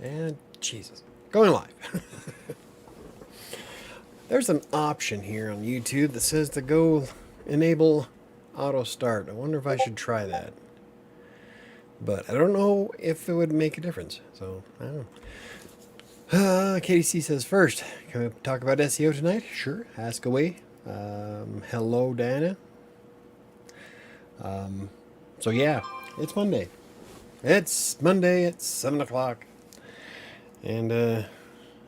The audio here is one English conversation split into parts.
And Jesus, going live. There's an option here on YouTube that says to go enable auto start. I wonder if I should try that. But I don't know if it would make a difference. So, I don't know. KDC says first, can we talk about SEO tonight? Sure, ask away. Hello, Dana. So yeah, it's Monday. It's Monday at 7 o'clock. And it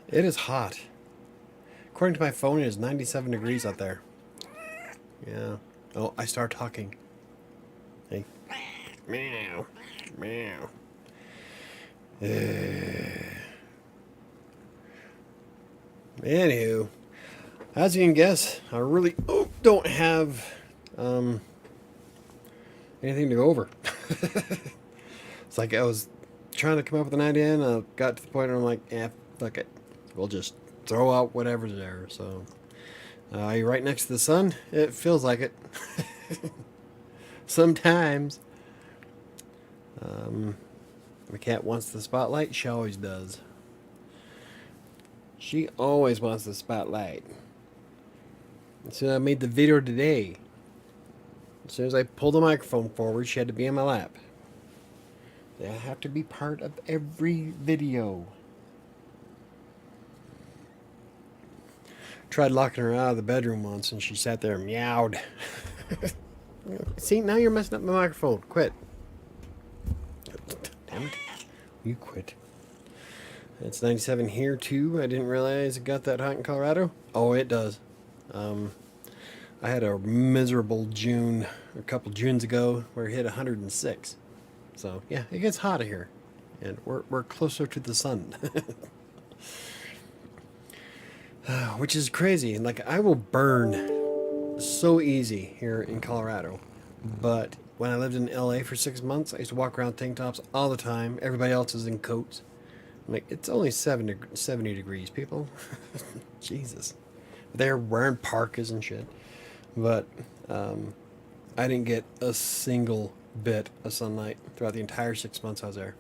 is hot. According to my phone, it is 97 degrees out there. Yeah. Oh, I start talking. Hey. Meow. Meow. Anywho, as you can guess, I really don't have anything to go over. It's like I was trying to come up with an idea, and I got to the point where I'm like, fuck it. We'll just throw out whatever's there. So, you're right next to the sun. It feels like it. Sometimes. My cat wants the spotlight. She always does. She always wants the spotlight. So I made the video today. As soon as I pulled the microphone forward, she had to be in my lap. They have to be part of every video. Tried locking her out of the bedroom once, and she sat there and meowed. See, now you're messing up my microphone. Quit. Damn it. You quit. It's 97 here, too. I didn't realize it got that hot in Colorado. Oh, it does. I had a miserable June, a couple Junes ago, where it hit 106. So, yeah, it gets hotter here. And we're closer to the sun. Which is crazy. Like, I will burn so easy here in Colorado. But when I lived in LA for 6 months, I used to walk around tank tops all the time. Everybody else is in coats. I'm like, it's only 70 degrees, people. Jesus. They're wearing parkas and shit. But I didn't get a single bit of sunlight throughout the entire 6 months I was there.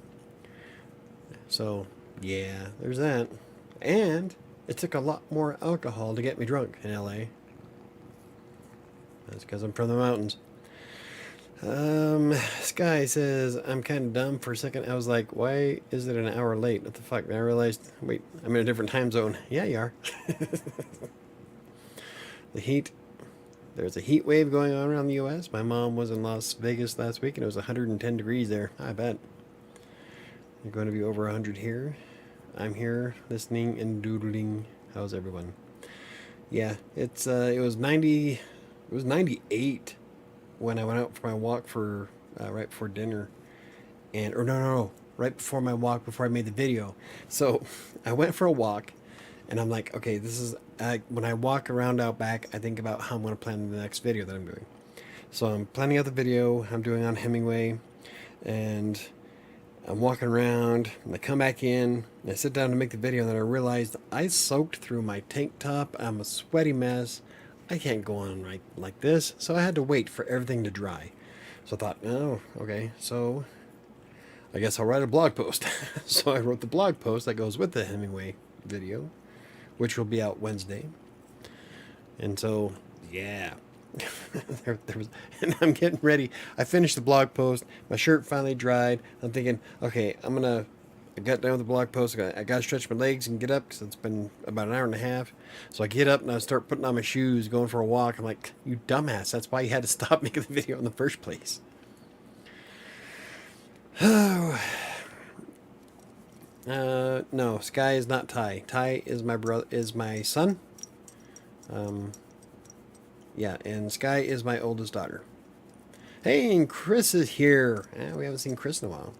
So, yeah, there's that. And it took a lot more alcohol to get me drunk in LA. That's because I'm from the mountains. Sky says, I'm kind of dumb. For a second, I was like, why is it an hour late? What the fuck? And I realized, wait, I'm in a different time zone. Yeah, you are. The heat, there's a heat wave going on around the U.S. My mom was in Las Vegas last week, and it was 110 degrees there. I bet. You're going to be over 100 here. I'm here listening and doodling. How's everyone? Yeah, it was 90, it was 98 when I went out for my walk for right before dinner, no, right before my walk before I made the video. So I went for a walk, and I'm like, okay, this is when I walk around out back, I think about how I'm going to plan the next video that I'm doing. So I'm planning out the video I'm doing on Hemingway, and I'm walking around, and I come back in, and I sit down to make the video, and then I realized I soaked through my tank top. I'm a sweaty mess. I can't go on like this, so I had to wait for everything to dry. So I thought, oh, okay, so I guess I'll write a blog post. So I wrote the blog post that goes with the Hemingway video, which will be out Wednesday. And so, yeah. there was, and I'm getting ready. I finished the blog post. My shirt finally dried. I'm thinking, okay, I got done with the blog post. I got to stretch my legs and get up because it's been about an hour and a half. So I get up and I start putting on my shoes, going for a walk. I'm like, you dumbass. That's why you had to stop making the video in the first place. Oh. No, Sky is not Ty. Ty is my brother, is my son. Yeah, and Sky is my oldest daughter. Hey, and Chris is here. We haven't seen Chris in a while.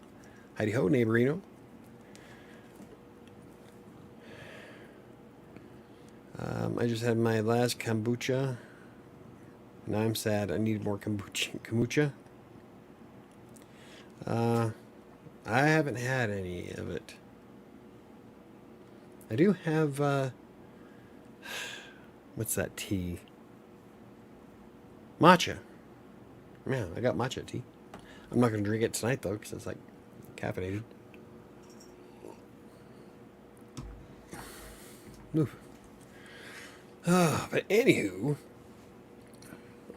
Heidi ho, neighborino. I just had my last kombucha. Now I'm sad. I need more kombucha. I haven't had any of it. I do have, what's that tea? Matcha. Yeah, I got matcha tea. I'm not going to drink it tonight, though, because it's, like, caffeinated. Oof. But anywho,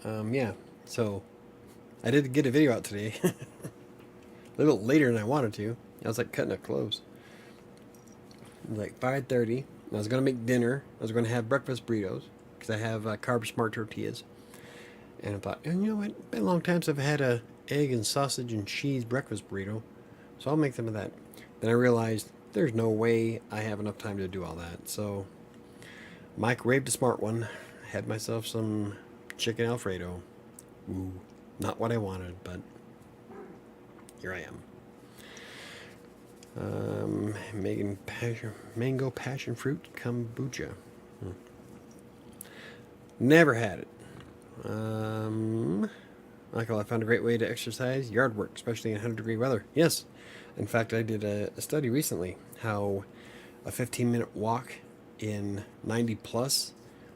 yeah. So I did get a video out today, a little later than I wanted to. I was like cutting up close. It was like 5:30. I was gonna make dinner. I was gonna have breakfast burritos because I have carb smart tortillas. And I thought, you know what? It's been a long time since I've had a egg and sausage and cheese breakfast burrito, so I'll make some of that. Then I realized there's no way I have enough time to do all that. So microwaved a smart one. Had myself some chicken Alfredo. Ooh, not what I wanted, but here I am. Making mango passion fruit kombucha. Never had it. Michael, I found a great way to exercise yard work, especially in 100-degree weather. Yes. In fact, I did a study recently how a 15-minute walk in 90 plus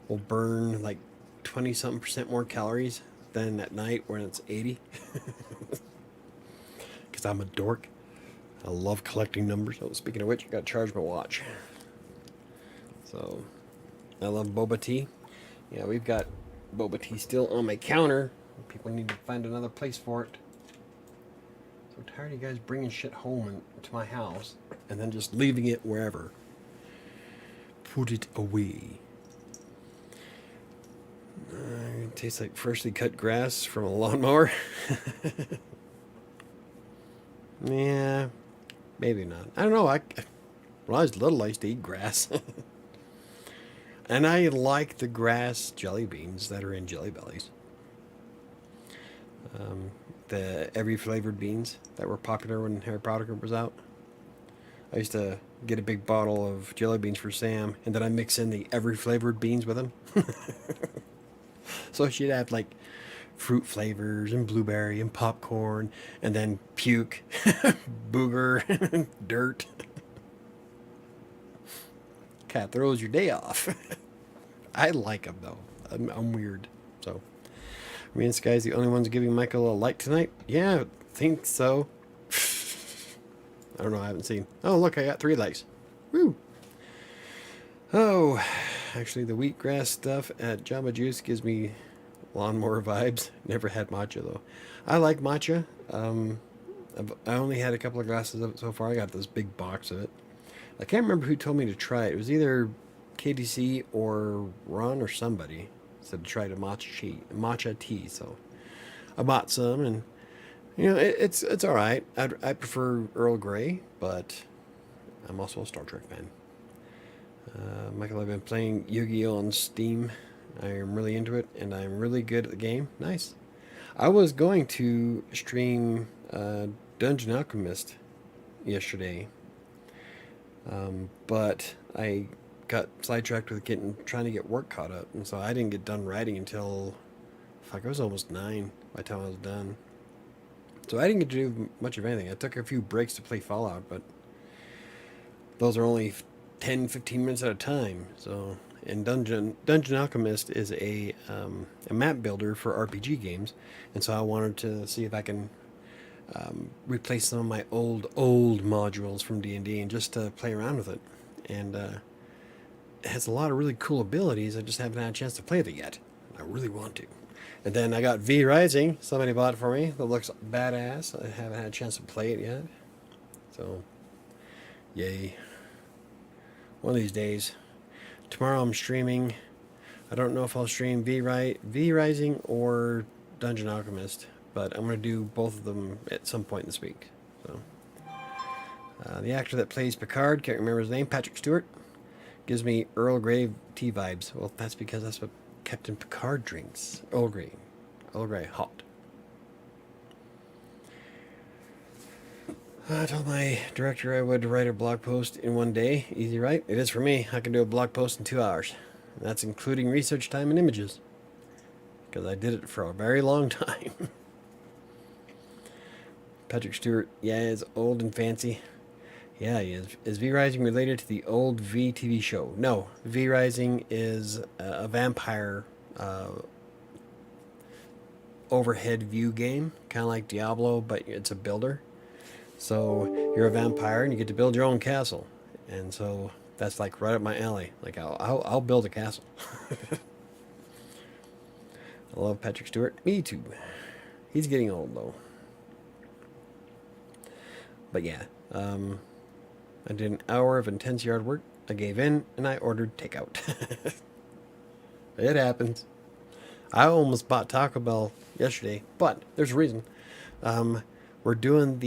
will burn like 20-something% more calories than at night when it's 80. Because I'm a dork. I love collecting numbers. Oh, speaking of which, I got to charge my watch. So, I love boba tea. Yeah, we've got boba tea still on my counter. People need to find another place for it. So tired of you guys bringing shit home to my house and then just leaving it wherever. Put it away. It tastes like freshly cut grass from a lawnmower. Yeah, maybe not. I don't know. When I was little, I used to eat grass. And I like the grass jelly beans that are in Jelly Bellies. The every flavored beans that were popular when Harry Potter was out. I used to get a big bottle of jelly beans for Sam, and then I mix in the every flavored beans with them. So she'd have like fruit flavors and blueberry and popcorn, and then puke, booger, dirt. Cat throws your day off. I like them though. I'm weird, so. Me and this guy's the only ones giving Michael a like tonight? Yeah, I think so. I don't know, I haven't seen. Oh, look, I got 3 likes. Woo! Oh, actually, the wheatgrass stuff at Jamba Juice gives me lawnmower vibes. Never had matcha, though. I like matcha. I only had a couple of glasses of it so far. I got this big box of it. I can't remember who told me to try it. It was either KDC or Ron or somebody. Said to try the matcha tea, so I bought some, and you know it's all right. I prefer Earl Grey, but I'm also a Star Trek fan. Michael, I've been playing Yu-Gi-Oh on Steam. I am really into it, and I'm really good at the game. Nice. I was going to stream Dungeon Alchemist yesterday, but I got sidetracked with trying to get work caught up, and so I didn't get done writing until it was almost 9 by the time I was done. So I didn't get to do much of anything. I took a few breaks to play Fallout, but those are only 10-15 minutes at a time. So, and Dungeon Alchemist is a map builder for RPG games, and so I wanted to see if I can replace some of my old modules from D&D and just play around with it. And it has a lot of really cool abilities. I just haven't had a chance to play it yet. I really want to. And then I got V Rising. Somebody bought it for me. That looks badass. I haven't had a chance to play it yet. So, yay. One of these days. Tomorrow I'm streaming. I don't know if I'll stream V Rising or Dungeon Alchemist, but I'm going to do both of them at some point this week. So, the actor that plays Picard, can't remember his name, Patrick Stewart, gives me Earl Grey tea vibes. Well, that's because that's what Captain Picard drinks. Earl Grey. Earl Grey, hot. I told my director I would write a blog post in 1 day. Easy, right? It is for me. I can do a blog post in 2 hours. And that's including research time and images. Because I did it for a very long time. Patrick Stewart, yeah, is old and fancy. Yeah, he is. Is V Rising related to the old V TV show? No. V Rising is a vampire overhead view game, kind of like Diablo, but it's a builder. So you're a vampire and you get to build your own castle. And so That's like right up my alley. Like I'll build a castle. I love Patrick Stewart. Me too. He's getting old though. But yeah, I did an hour of intense yard work. I gave in and I ordered takeout. It happens. I almost bought Taco Bell yesterday, but there's a reason. Um, we're doing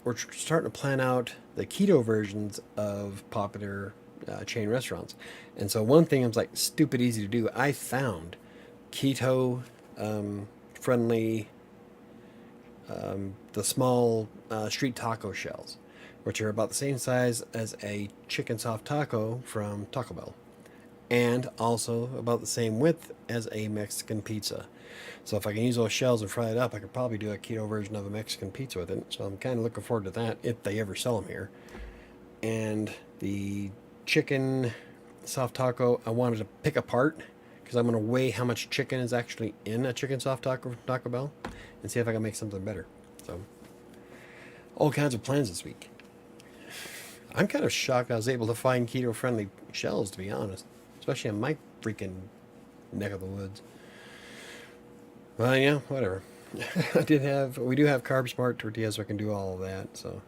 we're starting to plan out the keto versions of popular chain restaurants. And so one thing I was like stupid easy to do. I found keto friendly the small street taco shells, which are about the same size as a chicken soft taco from Taco Bell, and also about the same width as a Mexican pizza. So if I can use those shells and fry it up, I could probably do a keto version of a Mexican pizza with it. So I'm kind of looking forward to that if they ever sell them here. And the chicken soft taco, I wanted to pick apart because I'm going to weigh how much chicken is actually in a chicken soft taco from Taco Bell and see if I can make something better. So all kinds of plans this week. I'm kind of shocked I was able to find keto friendly shells, to be honest, especially in my freaking neck of the woods. Well, yeah, whatever. We do have Carb Smart tortillas, so I can do all of that. So,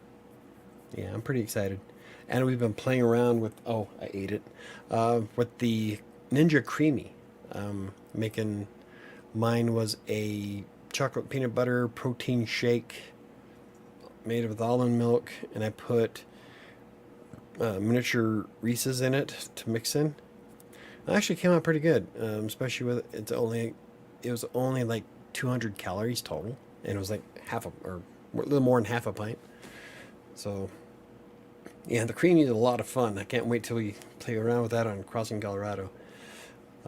yeah, I'm pretty excited. And we've been playing around with, oh, I ate it, with the Ninja Creamy. Making, mine was a chocolate peanut butter protein shake made with almond milk, and I put miniature Reese's in it to mix in. It actually came out pretty good, especially with it was only like 200 calories total, and it was like or a little more than half a pint. So, yeah, the creamy is a lot of fun. I can't wait till we play around with that on Crossing Colorado.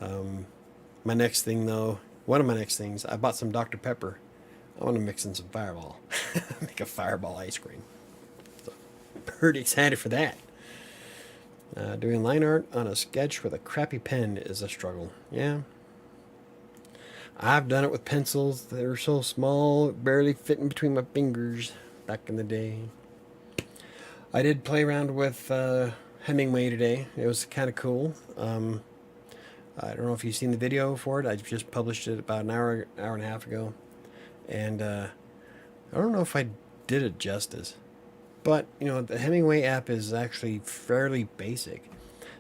My next thing, though, one of my next things, I bought some Dr. Pepper. I want to mix in some Fireball, make a Fireball ice cream. So, pretty excited for that. Doing line art on a sketch with a crappy pen is a struggle. Yeah. I've done it with pencils that are so small, barely fitting between my fingers back in the day. I did play around with Hemingway today. It was kind of cool. I don't know if you've seen the video for it. I just published it about an hour and a half ago. And I don't know if I did it justice. But, the Hemingway app is actually fairly basic.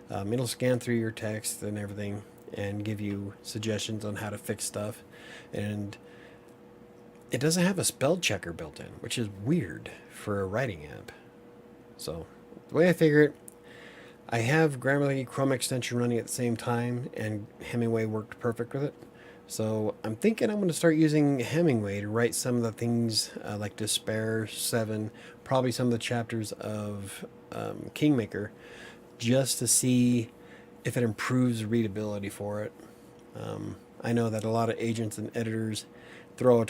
It'll scan through your text and everything and give you suggestions on how to fix stuff. And it doesn't have a spell checker built in, which is weird for a writing app. So, the way I figure it, I have Grammarly Chrome extension running at the same time, and Hemingway worked perfect with it. So I'm thinking I'm going to start using Hemingway to write some of the things like Despair 7, probably some of the chapters of Kingmaker, just to see if it improves readability for it. I know that a lot of agents and editors throw a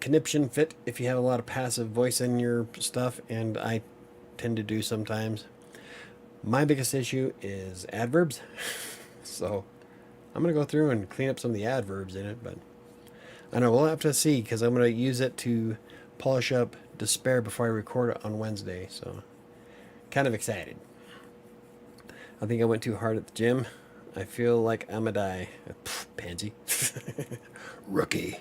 conniption fit if you have a lot of passive voice in your stuff, and I tend to do sometimes. My biggest issue is adverbs. So I'm going to go through and clean up some of the adverbs in it, but I know we'll have to see because I'm going to use it to polish up Despair before I record it on Wednesday. So kind of excited. I think I went too hard at the gym. I feel like I'm a die. Pansy. Rookie.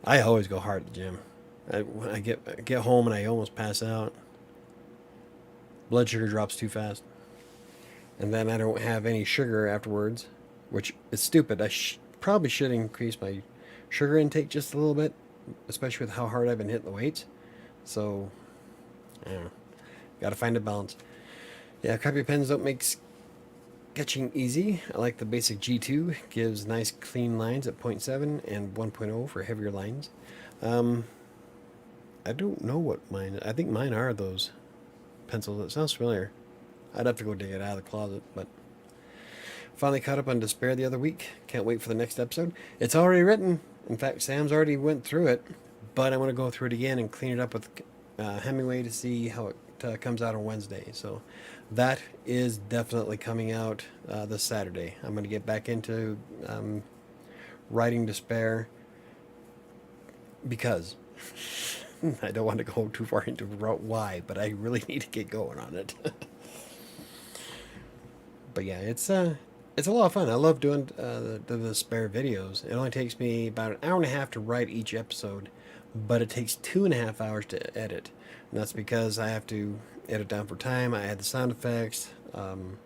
I always go hard at the gym. When I get home and I almost pass out. Blood sugar drops too fast. And then I don't have any sugar afterwards, which is stupid. I probably should increase my sugar intake just a little bit, especially with how hard I've been hitting the weights. So, I don't know. Got to find a balance. Yeah, crappy pens don't make sketching easy. I like the basic G2. Gives nice clean lines at 0.7 and 1.0 for heavier lines. I don't know what mine is. I think mine are those pencils. It sounds familiar. I'd have to go dig it out of the closet, but finally caught up on Despair the other week. Can't wait for the next episode. It's already written. In fact, Sam's already went through it, but I want to go through it again and clean it up with Hemingway to see how it comes out on Wednesday. So that is definitely coming out this Saturday. I'm going to get back into writing Despair because I don't want to go too far into why, but I really need to get going on it. But yeah, it's a lot of fun. I love doing the spare videos. It only takes me about an hour and a half to write each episode, but it takes 2.5 hours to edit. And that's because I have to edit down for time. I add the sound effects. Then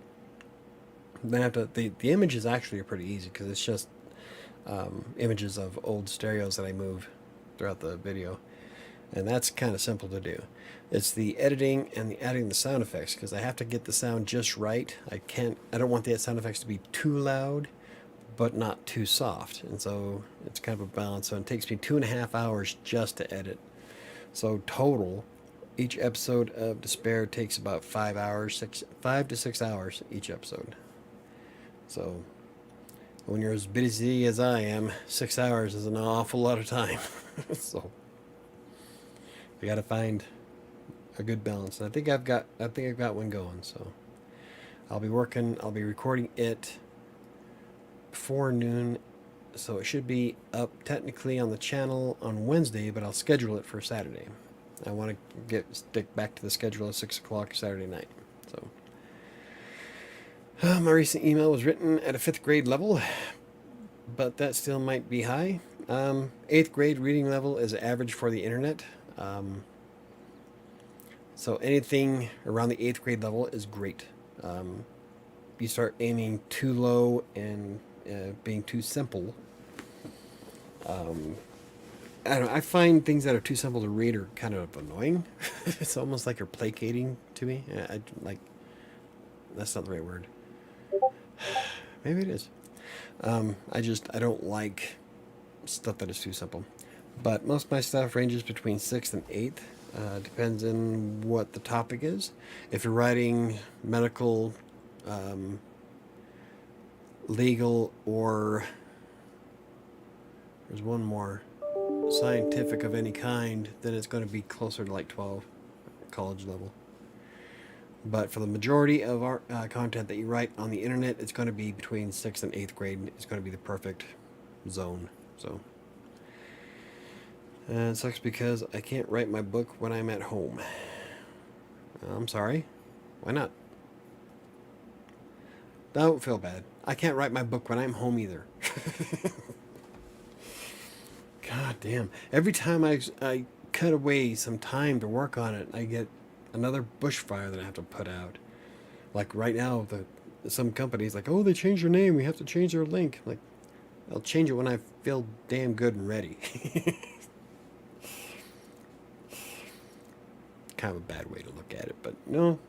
I have to. The images actually are pretty easy because it's just images of old stereos that I move throughout the video, and that's kind of simple to do. It's the editing and the adding the sound effects because I have to get the sound just right. I don't want the sound effects to be too loud, but not too soft, and so it's kind of a balance. So it takes me 2.5 hours just to edit. So total, each episode of Despair takes about 5 hours, 5 to 6 hours each episode. So when you're as busy as I am, 6 hours is an awful lot of time. So you got to find a good balance. And I think I've got one going. So I'll be recording it before noon. So it should be up technically on the channel on Wednesday, but I'll schedule it for Saturday. I want to stick back to the schedule of 6 o'clock Saturday night. So my recent email was written at a 5th grade level, but that still might be high. 8th grade reading level is average for the internet. So anything around the 8th grade level is great. You start aiming too low and being too simple. I don't know, I find things that are too simple to read are kind of annoying. It's almost like you're placating to me. That's not the right word. Maybe it is. I don't like stuff that is too simple. But most of my stuff ranges between 6th and 8th. Depends on what the topic is. If you're writing medical, legal, or there's one more, scientific of any kind, then it's going to be closer to like 12, college level. But for the majority of our content that you write on the internet, it's going to be between 6th and 8th grade. It's going to be the perfect zone. So it sucks because I can't write my book when I'm at home. I'm sorry. Why not? Don't feel bad. I can't write my book when I'm home either. God damn. Every time I cut away some time to work on it, I get another bushfire that I have to put out. Like right now, some companies like, oh, they changed your name. We have to change their link. Like, I'll change it when I feel damn good and ready. Kind of a bad way to look at it, but no.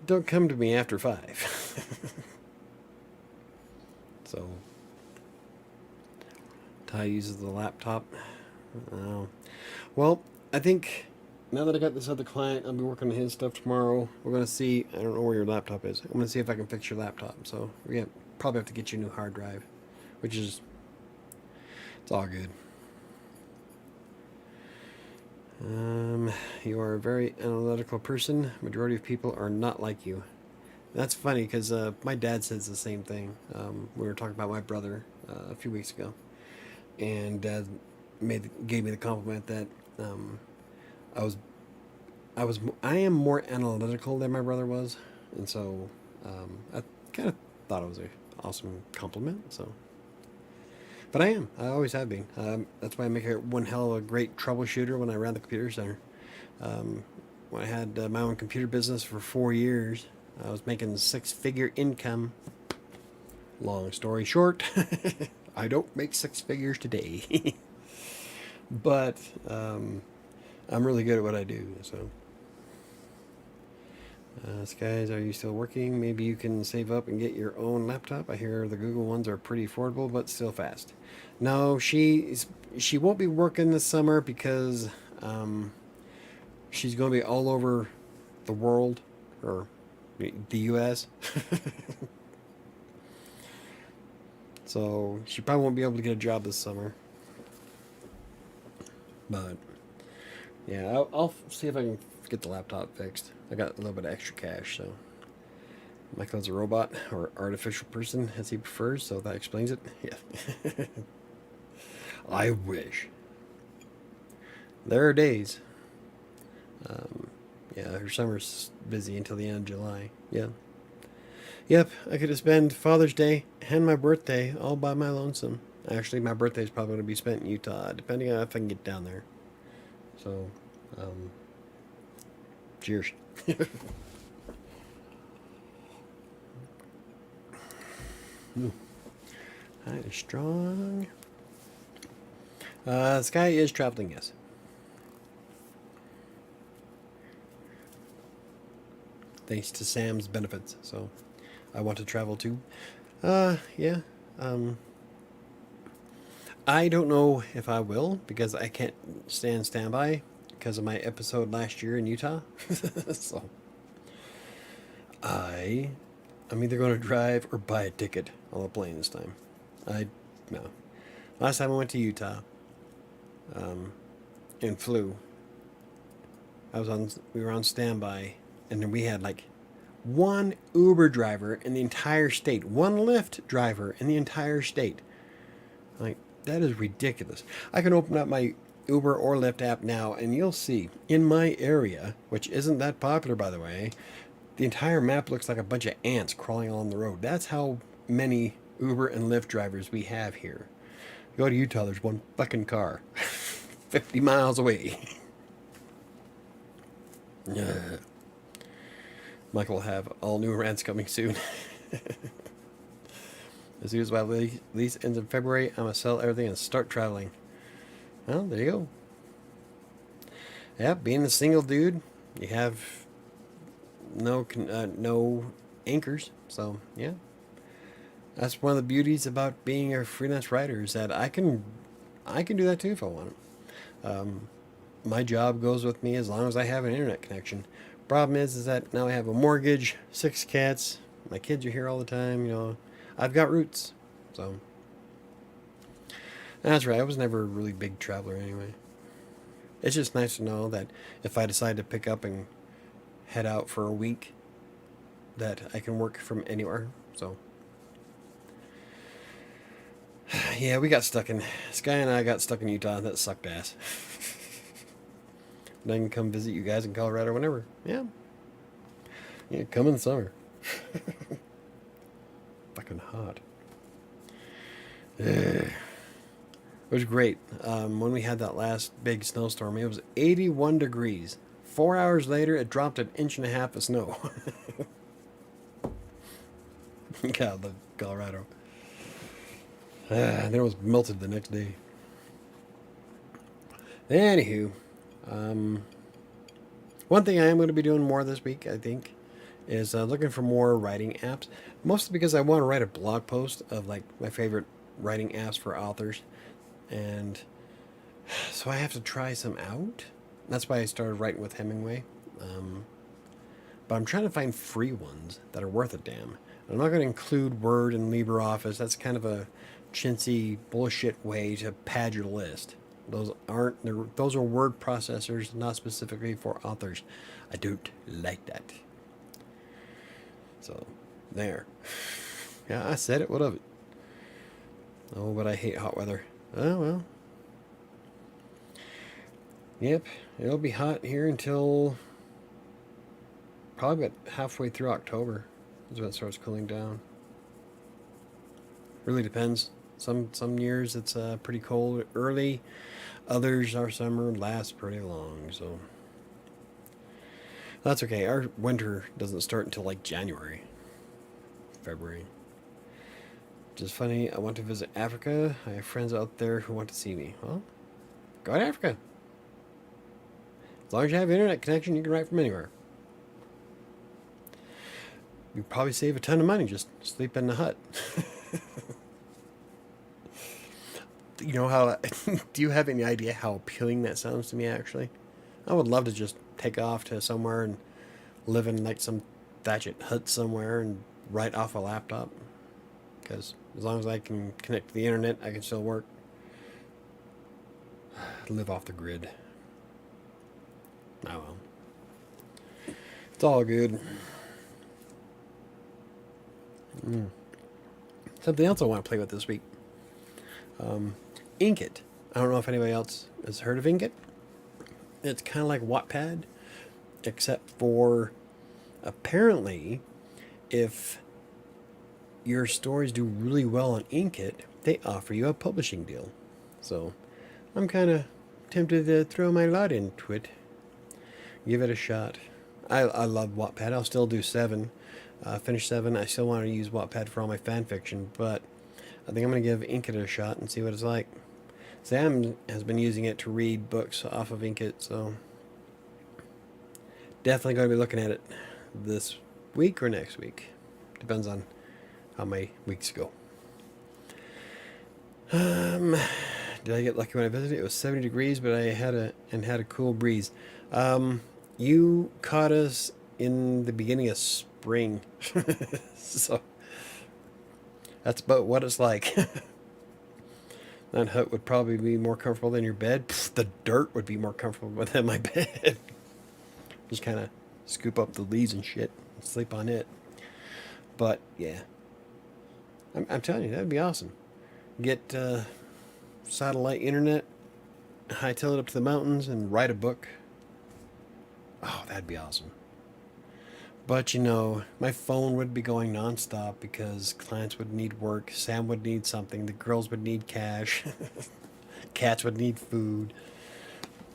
Don't come to me after 5. So, Ty uses the laptop. Well, I think now that I got this other client, I'll be working on his stuff tomorrow. We're going to see, I don't know where your laptop is. I'm going to see if I can fix your laptop. So, we're going to probably have to get you a new hard drive, which is, it's all good. You are a very analytical person. Majority of people are not like you. That's funny because my dad says the same thing. We were talking about my brother a few weeks ago, and Dad gave me the compliment that I am more analytical than my brother was, and so I kind of thought it was an awesome compliment. So. But I am. I always have been. That's why I make one hell of a great troubleshooter when I ran the computer center. When I had my own computer business for 4 years, I was making 6-figure income. Long story short, I don't make 6 figures today. But I'm really good at what I do. So, guys, are you still working? Maybe you can save up and get your own laptop. I hear the Google ones are pretty affordable, but still fast. No, she won't be working this summer because she's going to be all over the world, or the U.S. So she probably won't be able to get a job this summer. But yeah, I'll see if I can get the laptop fixed. I got a little bit of extra cash, so Michael's a robot or artificial person as he prefers, so that explains it. Yeah. I wish. There are days. Yeah, her summer's busy until the end of July. Yeah. Yep, I could have spent Father's Day and my birthday all by my lonesome. Actually, my birthday is probably going to be spent in Utah, depending on if I can get down there. So, um, cheers. That is strong. Sky is traveling, yes. Thanks to Sam's benefits. So, I want to travel too. Yeah. Um, I don't know if I will because I can't stand standby because of my episode last year in Utah. So, I I'm either going to drive or buy a ticket on the plane this time. I no. Last time I went to Utah, um, and flew. We were on standby, and then we had like one Uber driver in the entire state, one Lyft driver in the entire state. Like that is ridiculous. I can open up my Uber or Lyft app now, and you'll see in my area, which isn't that popular by the way, the entire map looks like a bunch of ants crawling along the road. That's how many Uber and Lyft drivers we have here. You go to Utah, there's one fucking car, 50 miles away. Yeah. Michael will have all new rants coming soon. As soon as my lease ends in February, I'm going to sell everything and start traveling. Well, there you go. Yeah, being a single dude, you have no anchors. So, yeah. That's one of the beauties about being a freelance writer is that I can do that too if I want. My job goes with me as long as I have an internet connection. Problem is that now I have a mortgage, 6 cats. My kids are here all the time. You know, I've got roots. So that's right. I was never a really big traveler anyway. It's just nice to know that if I decide to pick up and head out for a week, that I can work from anywhere. So yeah, Sky and I got stuck in Utah. That sucked ass. And I can come visit you guys in Colorado whenever. Yeah. Yeah, come in the summer. Fucking hot. It was great. When we had that last big snowstorm, it was 81 degrees. 4 hours later, it dropped 1.5 inches of snow. God, the Colorado. And then it was melted the next day. Anywho, one thing I am going to be doing more this week, I think, is looking for more writing apps. Mostly because I want to write a blog post of like my favorite writing apps for authors, and so I have to try some out. That's why I started writing with Hemingway. But I'm trying to find free ones that are worth a damn. I'm not going to include Word and LibreOffice. That's kind of a chintzy bullshit way to pad your list. Those are word processors, not specifically for authors. I don't like that. So, there. Yeah, I said it. What of it? Oh, but I hate hot weather. Oh, well. Yep, it'll be hot here until probably about halfway through October is when it starts cooling down. Really depends. Some years it's pretty cold early. Others, our summer lasts pretty long, so that's okay. Our winter doesn't start until like January, February. Just funny, I want to visit Africa. I have friends out there who want to see me. Well, go to Africa. As long as you have internet connection, you can write from anywhere. You probably save a ton of money just sleep in the hut. You know how? Do you have any idea how appealing that sounds to me? Actually, I would love to just take off to somewhere and live in like some thatched hut somewhere and write off a laptop. Because as long as I can connect to the internet, I can still work. Live off the grid. Oh well. It's all good. Something else I want to play with this week. Inkit. I don't know if anybody else has heard of Inkit. It's kind of like Wattpad, except for apparently if your stories do really well on Inkit, they offer you a publishing deal. So I'm kind of tempted to throw my lot into it. Give it a shot. I love Wattpad. I'll still do 7. Finish 7. I still want to use Wattpad for all my fan fiction, but I think I'm going to give Inkit a shot and see what it's like. Sam has been using it to read books off of Inkit, so definitely going to be looking at it this week or next week. Depends on how my weeks go. Did I get lucky when I visited? It was 70 degrees, but I had a cool breeze. You caught us in the beginning of spring, so that's about what it's like. That hut would probably be more comfortable than your bed. The dirt would be more comfortable than my bed. Just kind of scoop up the leaves and shit and sleep on it. But yeah, I'm telling you, that'd be awesome. Get satellite internet, hightail it up to the mountains, and write a book. Oh, that'd be awesome. But you know, my phone would be going nonstop because clients would need work, Sam would need something, the girls would need cash, cats would need food.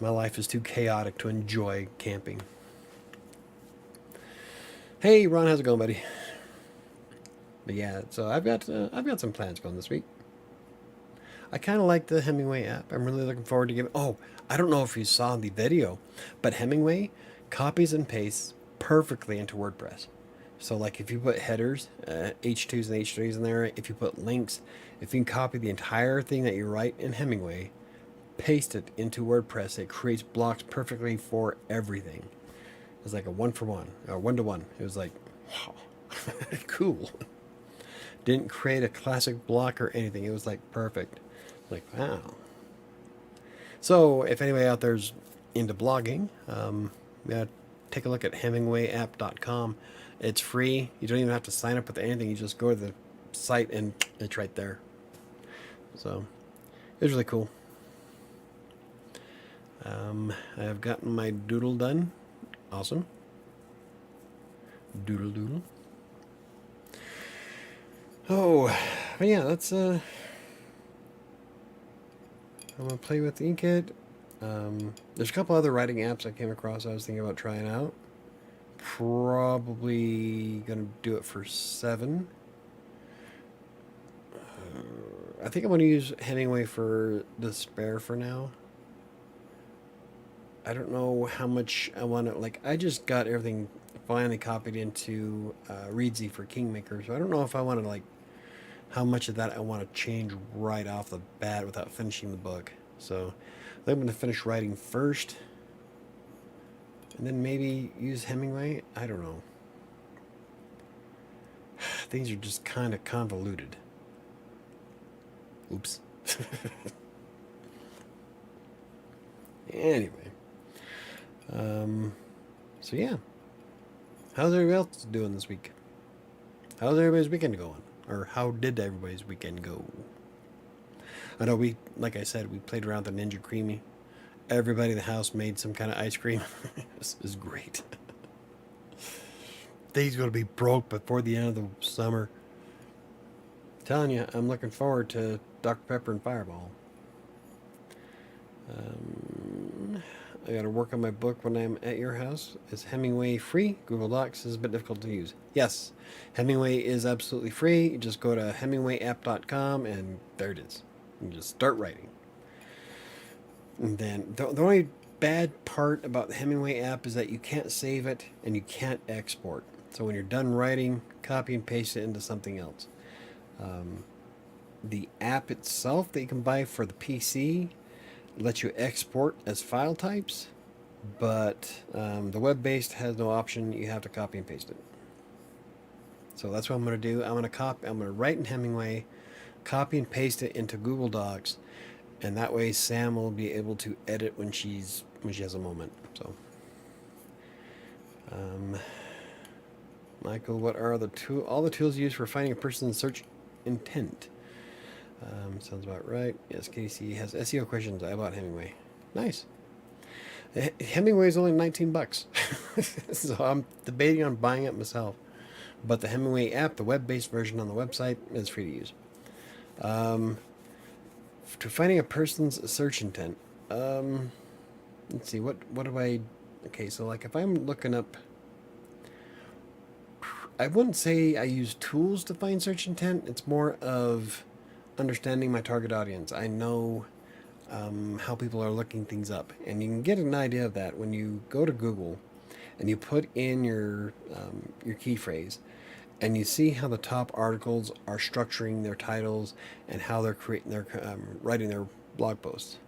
My life is too chaotic to enjoy camping. Hey, Ron, how's it going, buddy? But yeah, so I've got some plans going this week. I kind of like the Hemingway app. I'm really looking forward to giving. Oh, I don't know if you saw the video, but Hemingway copies and pastes perfectly into WordPress. So like if you put headers, H2s and H3s in there, if you put links, if you can copy the entire thing that you write in Hemingway, paste it into WordPress, it creates blocks perfectly for everything. It's like a 1-for-1 or 1-to-1. It was like, wow, cool. Didn't create a classic block or anything. It was like perfect. Like, wow. So if anybody out there's into blogging, yeah, take a look at hemingwayapp.com. It's free. You don't even have to sign up with anything. You just go to the site and it's right there. So it was really cool. I have gotten my doodle done. Awesome. Doodle doodle. Oh, but yeah, that's I'm gonna play with Inkit. There's a couple other writing apps I came across I was thinking about trying out. Probably gonna do it for 7. I think I'm gonna use Hemingway for Despair for now. I don't know how much I want to, like, I just got everything finally copied into Readsy for Kingmaker, so I don't know if I want to, like, how much of that I want to change right off the bat without finishing the book. So I think I'm going to finish writing first, and then maybe use Hemingway. I don't know. Things are just kind of convoluted. Oops. Anyway. So yeah. How's everybody else doing this week? How's everybody's weekend going? Or how did everybody's weekend go? I know like I said, we played around with the Ninja Creamy. Everybody in the house made some kind of ice cream. This is great. Things going to be broke before the end of the summer. I'm telling you, I'm looking forward to Dr. Pepper and Fireball. I got to work on my book when I'm at your house. Is Hemingway free? Google Docs is a bit difficult to use. Yes, Hemingway is absolutely free. You just go to hemingwayapp.com and there it is. You just start writing. And then the only bad part about the Hemingway app is that you can't save it and you can't export. So when you're done writing, copy and paste it into something else. The app itself that you can buy for the PC lets you export as file types, but the web-based has no option. You have to copy and paste it. So that's what I'm going to do. I'm going to write in Hemingway, copy and paste it into Google Docs, and that way Sam will be able to edit when she has a moment. So, Michael, what are all the tools used for finding a person's search intent? Sounds about right. Yes, Casey has SEO questions about Hemingway. Nice. Hemingway is only $19, so I'm debating on buying it myself. But the Hemingway app, the web-based version on the website, is free to use. Um, to finding a person's search intent. Let's see, what do I... Okay, so like if I'm looking up... I wouldn't say I use tools to find search intent. It's more of understanding my target audience. I know how people are looking things up, and you can get an idea of that when you go to Google and you put in your key phrase, and you see how the top articles are structuring their titles and how they're creating their writing their blog posts,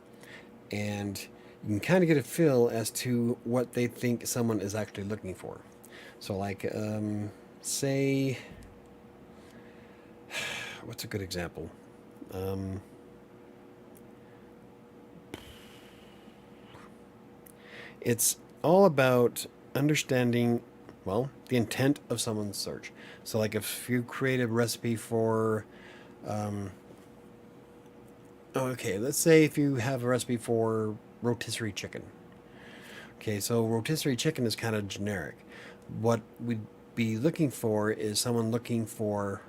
and you can kind of get a feel as to what they think someone is actually looking for. So, like, say, what's a good example? Um, it's all about understanding, well, the intent of someone's search. So, like, if you create a recipe for, okay, let's say if you have a recipe for rotisserie chicken. Okay, so rotisserie chicken is kind of generic. What we'd be looking for is someone looking for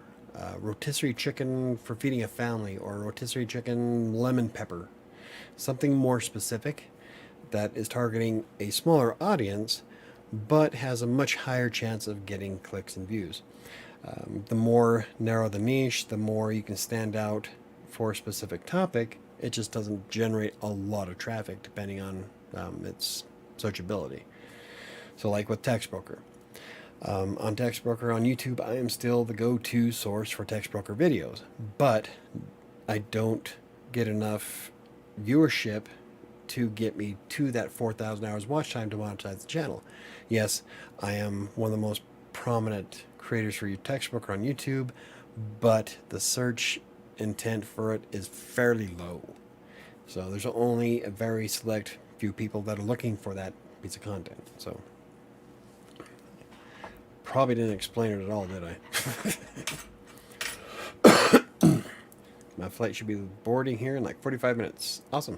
rotisserie chicken for feeding a family, or rotisserie chicken lemon pepper. Something more specific that is targeting a smaller audience, but has a much higher chance of getting clicks and views. The more narrow the niche, the more you can stand out for a specific topic. It just doesn't generate a lot of traffic depending on its searchability. So, like with TextBroker. On TextBroker on YouTube, I am still the go-to source for TextBroker videos, but I don't get enough viewership to get me to that 4,000 hours watch time to monetize the channel. Yes, I am one of the most prominent creators for TextBroker on YouTube, but the search intent for it is fairly low. So there's only a very select few people that are looking for that piece of content. So probably didn't explain it at all, did I? My flight should be boarding here in like 45 minutes. Awesome.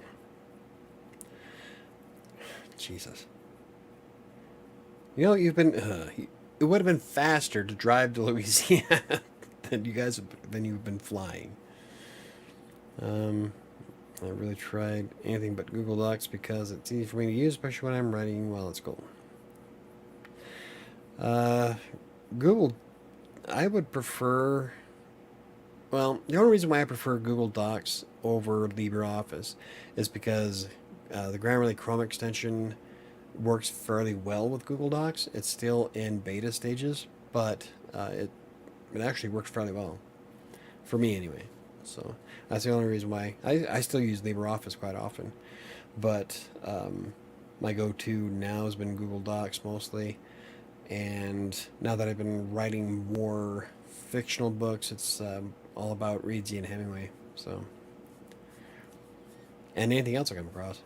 Jesus. You know, you've been... it would have been faster to drive to Louisiana than you've been flying. I really tried anything but Google Docs because it's easy for me to use, especially when I'm writing while at school. Google, I would prefer... Well, the only reason why I prefer Google Docs over LibreOffice is because the Grammarly Chrome extension works fairly well with Google Docs. It's still in beta stages, but it actually works fairly well. For me, anyway. So that's the only reason why. I still use LibreOffice quite often. But my go-to now has been Google Docs mostly. And now that I've been writing more fictional books, it's all about Reedsy and Hemingway. So, and anything else I come across.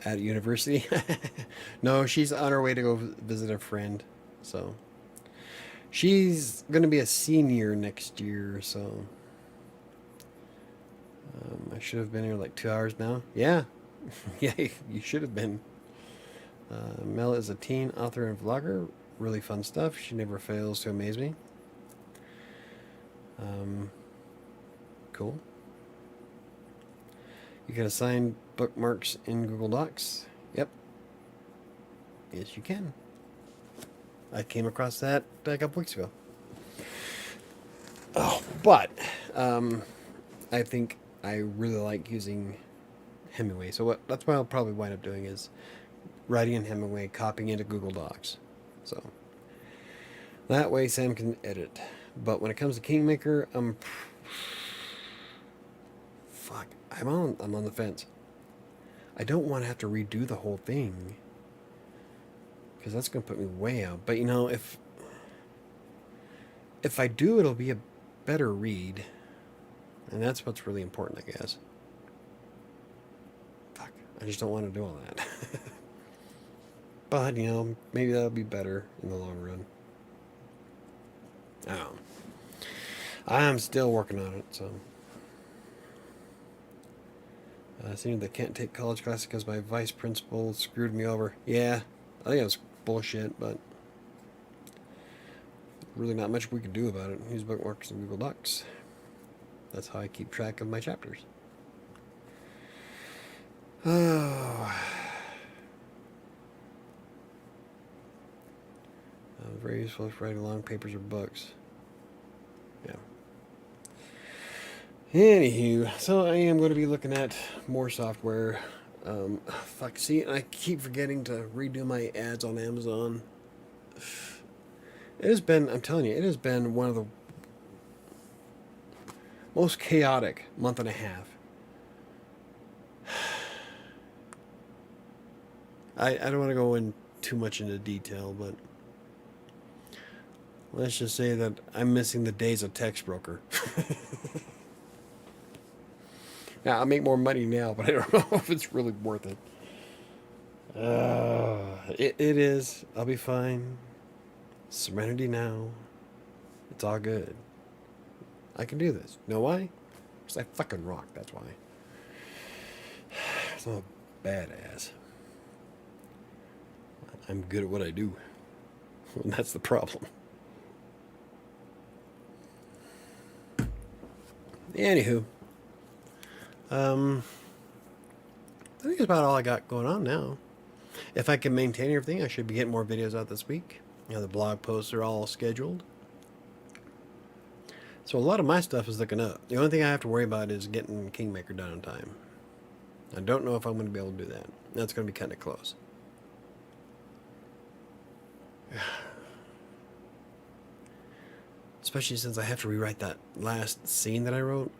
At university. No, she's on her way to go visit a friend. So she's going to be a senior next year. So I should have been here like 2 hours now. Yeah. Yeah, you should have been. Mel is a teen author and vlogger. Really fun stuff. She never fails to amaze me. Cool. You can assign bookmarks in Google Docs. Yep. Yes, you can. I came across that a couple weeks ago. Oh, but I think I really like using Hemingway. So that's what I'll probably wind up doing is writing in Hemingway, copying into Google Docs. So that way Sam can edit. But when it comes to Kingmaker, I'm on the fence. I don't want to have to redo the whole thing, because that's going to put me way out. But you know, if I do, it'll be a better read, and that's what's really important, I guess. Fuck, I just don't want to do all that. But you know, maybe that'll be better in the long run. I don't know. I'm still working on it, so. Senior that can't take college classes because my vice principal screwed me over. Yeah, I think that's bullshit, but really not much we can do about it. Use bookmarks and Google Docs. That's how I keep track of my chapters. Oh. Very useful for writing long papers or books. Yeah. Anywho, so I am going to be looking at more software. Fuck, see, I keep forgetting to redo my ads on Amazon. It has been, I'm telling you, it has been one of the most chaotic month and a half. I don't want to go in too much into detail, but let's just say that I'm missing the days of text broker. Now, I make more money now, but I don't know if it's really worth it. It is. I'll be fine. Serenity now. It's all good. I can do this. Know why? Because I fucking rock, that's why. I'm a badass. I'm good at what I do. And that's the problem. Anywho. I think that's about all I got going on now. If I can maintain everything, I should be getting more videos out this week. The blog posts are all scheduled. So a lot of my stuff is looking up. The only thing I have to worry about is getting Kingmaker done on time. I don't know if I'm going to be able to do that. That's going to be kind of close. Especially since I have to rewrite that last scene that I wrote.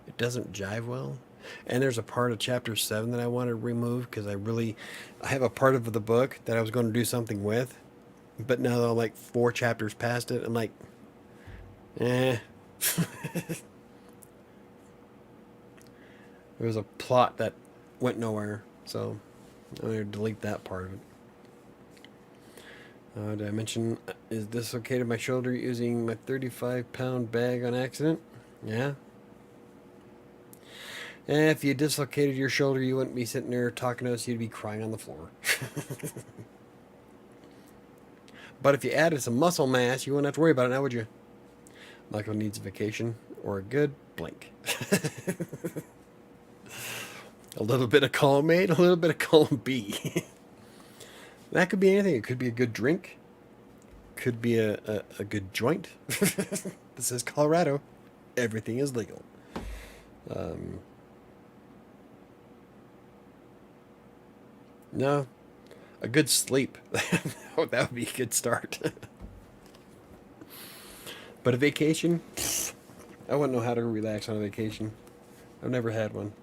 It doesn't jive well. And there's a part of chapter 7 that I want to remove because I have a part of the book that I was going to do something with. But now that I'm like 4 chapters past it, I'm like, There was a plot that went nowhere, so I'm going to delete that part of it. Did I mention, is dislocated my shoulder using my 35-pound bag on accident? Yeah. If you dislocated your shoulder, you wouldn't be sitting there talking to us, you'd be crying on the floor. But if you added some muscle mass, you wouldn't have to worry about it now, would you? Michael needs a vacation or a good blink. A little bit of column A, a little bit of column B. That could be anything. It could be a good drink. Could be a good joint. This is Colorado. Everything is legal. No. A good sleep. That would be a good start. But a vacation? I wouldn't know how to relax on a vacation. I've never had one.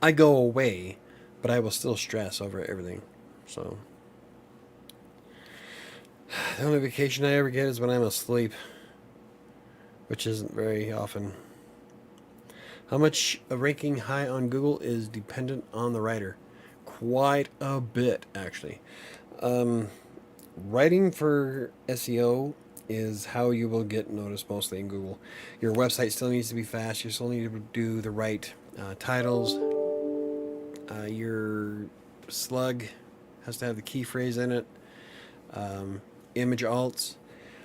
I go away, but I will still stress over everything. So, the only vacation I ever get is when I'm asleep, which isn't very often. How much a ranking high on Google is dependent on the writer? Quite a bit, actually. Writing for SEO is how you will get noticed mostly in Google. Your website still needs to be fast. You still need to do the right titles. Your slug has to have the key phrase in it. Image alts,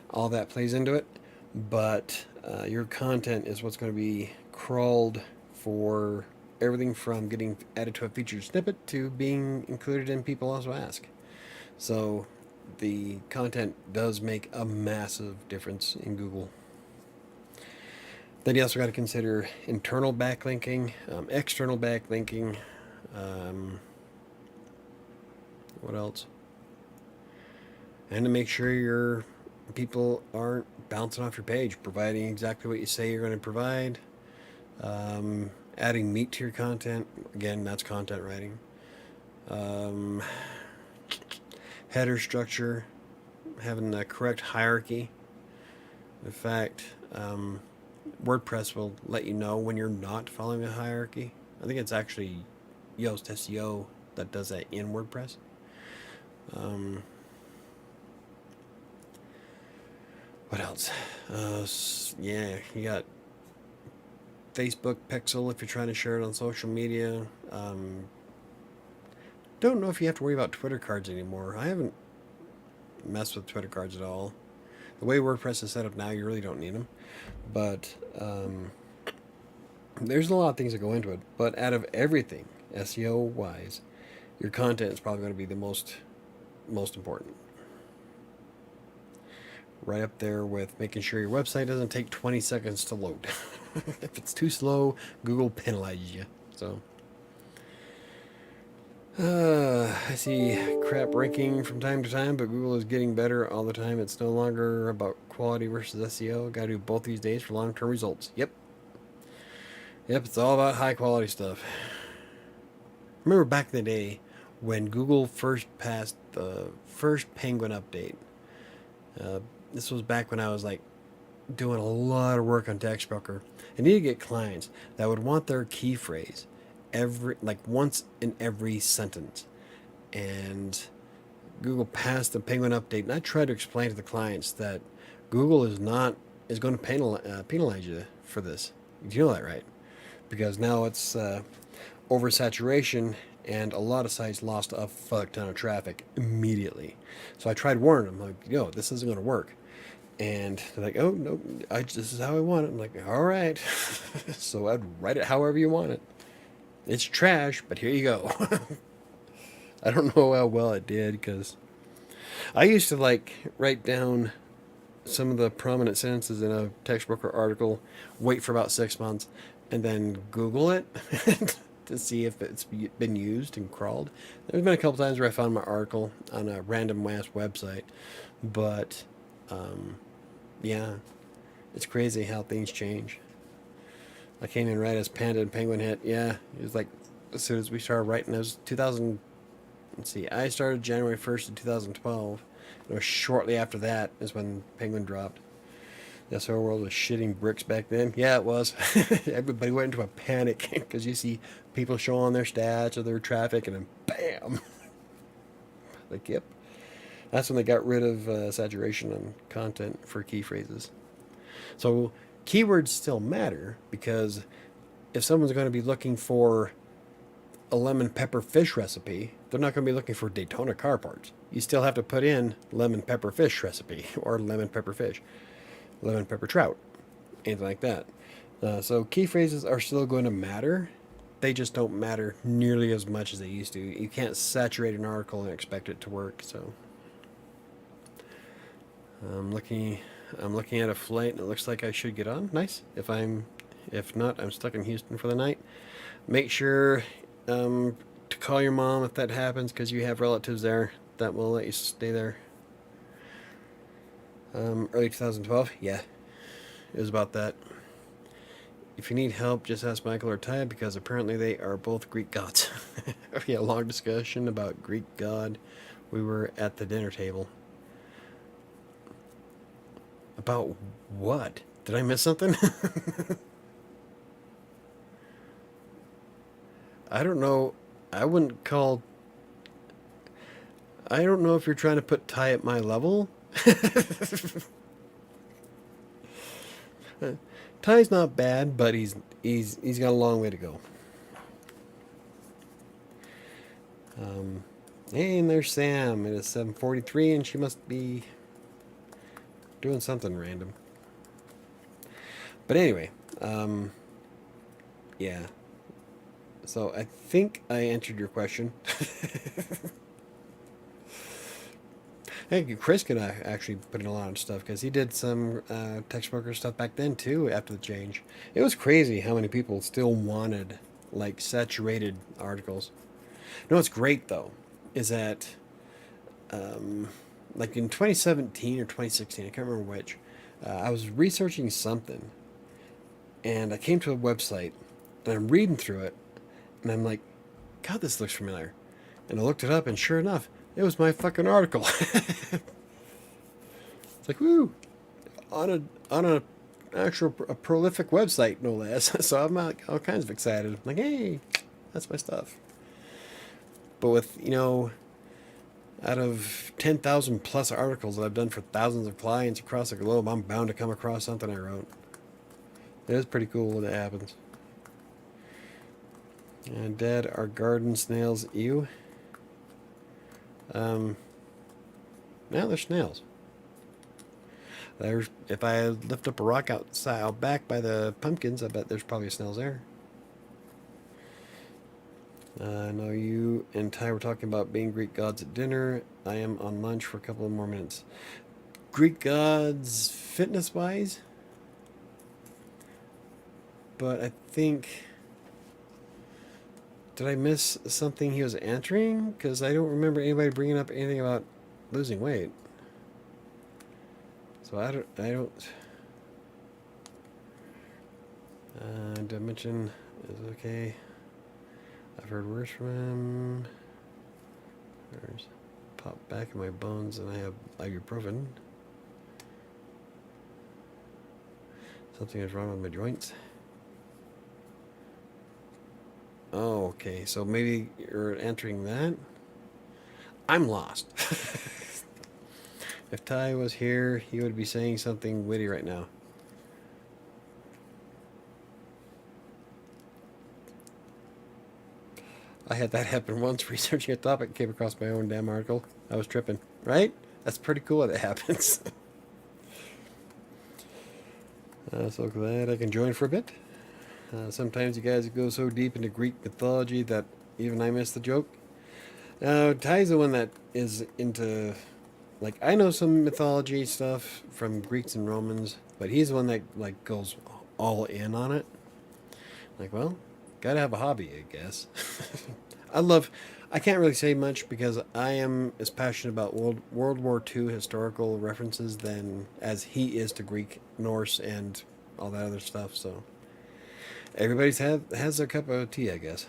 all that plays into it. But your content is what's going to be crawled for everything from getting added to a featured snippet to being included in People Also Ask. So the content does make a massive difference in Google. Then you also got to consider internal backlinking, external backlinking. What else? And to make sure your people aren't bouncing off your page, providing exactly what you say you're going to provide. Adding meat to your content. Again, that's content writing. Header structure. Having the correct hierarchy. In fact, WordPress will let you know when you're not following a hierarchy. I think it's actually Yoast SEO that does that in WordPress. What else? Yeah, you got Facebook Pixel if you're trying to share it on social media. Don't know if you have to worry about Twitter cards anymore. I haven't messed with Twitter cards at all. The way WordPress is set up now, you really don't need them. But there's a lot of things that go into it. But out of everything, SEO wise, your content is probably going to be the most important. Right up there with making sure your website doesn't take 20 seconds to load. If it's too slow, Google penalizes you. So I see crap ranking from time to time, but Google is getting better all the time. It's no longer about quality versus SEO. Got to do both these days for long-term results. Yep, it's all about high quality stuff. Remember back in the day when Google first passed the first Penguin update. This was back when I was like doing a lot of work on TextBroker. I needed to get clients that would want their key phrase once in every sentence. And Google passed the Penguin update, and I tried to explain to the clients that Google is going to penalize you for this. You know that, right? Because now it's oversaturation, and a lot of sites lost a fuck ton of traffic immediately. So I tried warning them, like, this isn't going to work. And they're like, oh, no, this is how I want it. I'm like, all right. So I'd write it however you want it. It's trash, but here you go. I don't know how well it did, because I used to write down some of the prominent sentences in a TextBroker article, wait for about 6 months, and then Google it to see if it's been used and crawled. There's been a couple times where I found my article on a random ass website, but yeah, it's crazy how things change. I came in right as Panda and Penguin hit. Yeah, it was like as soon as we started writing. It was 2000. Let's see, I started January 1st of 2012. It was shortly after that is when Penguin dropped. The SEO world was shitting bricks back then. Yeah, it was. Everybody went into a panic because you see people showing their stats or their traffic, and then bam. Like, yep. That's when they got rid of saturation on content for key phrases. So keywords still matter, because if someone's going to be looking for a lemon pepper fish recipe, they're not going to be looking for Daytona car parts. You still have to put in lemon pepper fish recipe, or lemon pepper fish, lemon pepper trout, anything like that. So key phrases are still going to matter. They just don't matter nearly as much as they used to. You can't saturate an article and expect it to work. So I'm looking at a flight, and it looks like I should get on. Nice. If not, I'm stuck in Houston for the night. Make sure to call your mom if that happens, because you have relatives there that will let you stay there. Early 2012, yeah, it was about that. If you need help, just ask Michael or Ty, because apparently they are both Greek gods. We had a long discussion about Greek god. We were at the dinner table. About what? Did I miss something? I don't know. I don't know if you're trying to put Ty at my level. Ty's not bad, but he's got a long way to go. And there's Sam. It is 7:43, and she must be doing something random. But anyway, yeah. So I think I answered your question. I think Chris could actually put in a lot of stuff, because he did some TextBroker stuff back then too after the change. It was crazy how many people still wanted saturated articles. You know what's great though is that in 2017 or 2016, I can't remember which, I was researching something, and I came to a website, and I'm reading through it, and I'm like, God, this looks familiar. And I looked it up, and sure enough, it was my fucking article. It's like, woo, on a actual a prolific website, no less. So I'm all kinds of excited. I'm like, hey, that's my stuff. But with, out of 10,000 plus articles that I've done for thousands of clients across the globe, I'm bound to come across something I wrote. It is pretty cool when it happens. And Dad, our garden snails ew. Now there's snails. If I lift up a rock outside, out back by the pumpkins, I bet there's probably snails there. I know you and Ty were talking about being Greek gods at dinner. I am on lunch for a couple of more minutes. Greek gods, fitness-wise? But I think... Did I miss something he was answering? Because I don't remember anybody bringing up anything about losing weight. So I don't... Did I mention... Is it okay? I've heard worse from him. There's pop back in my bones and I have ibuprofen. Something is wrong with my joints. Oh, okay. So maybe you're answering that? I'm lost. If Ty was here, he would be saying something witty right now. I had that happen once researching a topic, came across my own damn article. I was tripping, right? That's pretty cool when that happens. So glad I can join for a bit. Sometimes you guys go so deep into Greek mythology that even I miss the joke. Now, Ty's the one that is into... Like, I know some mythology stuff from Greeks and Romans, but he's the one that, like, goes all in on it. Like, well, gotta have a hobby, I guess. I can't really say much because I am as passionate about World War II historical references than as he is to Greek, Norse, and all that other stuff, so... Everybody's has their cup of tea, I guess.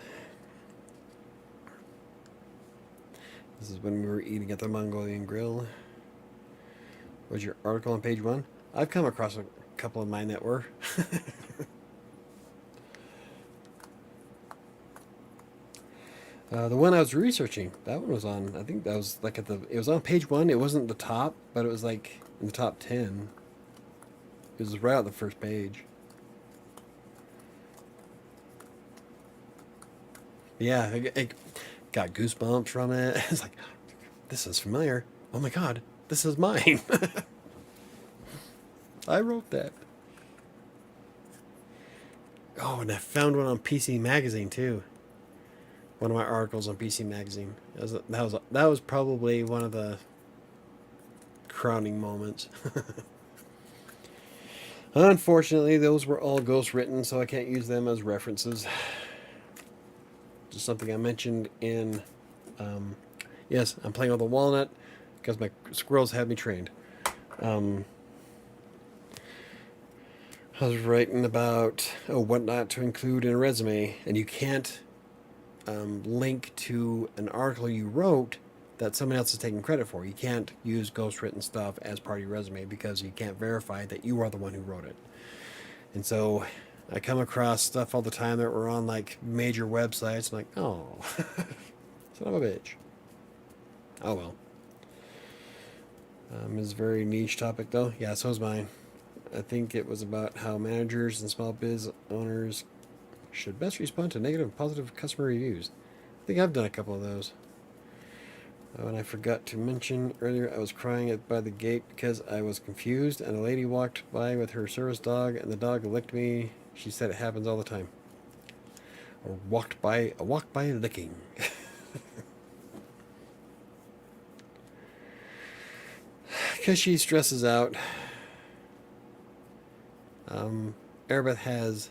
This is when we were eating at the Mongolian Grill. Was your article on page 1? I've come across a couple of mine that were. The one I was researching, that one was on, I think that was like it was on page 1. It wasn't the top, but it was like in the top 10. It was right on the first page. Yeah, it got goosebumps from it. It's like, this is familiar. Oh my god, this is mine. I wrote that. Oh, and I found one on PC Magazine too. One of my articles on PC Magazine. That was probably one of the crowning moments. Unfortunately, those were all ghost written, so I can't use them as references. Just something I mentioned in... yes, I'm playing with a walnut because my squirrels have me trained. I was writing about what not to include in a resume, and you can't link to an article you wrote that someone else is taking credit for. You can't use ghostwritten stuff as part of your resume because you can't verify that you are the one who wrote it. And so I come across stuff all the time that were on like major websites. I'm like, oh, son of a bitch. Oh well. It's a very niche topic though. Yeah, so is mine. I think it was about how managers and small biz owners should best respond to negative and positive customer reviews. I think I've done a couple of those. And I forgot to mention earlier, I was crying by the gate because I was confused, and a lady walked by with her service dog, and the dog licked me. She said it happens all the time. Or a walk by licking. Because she stresses out. Erebeth has,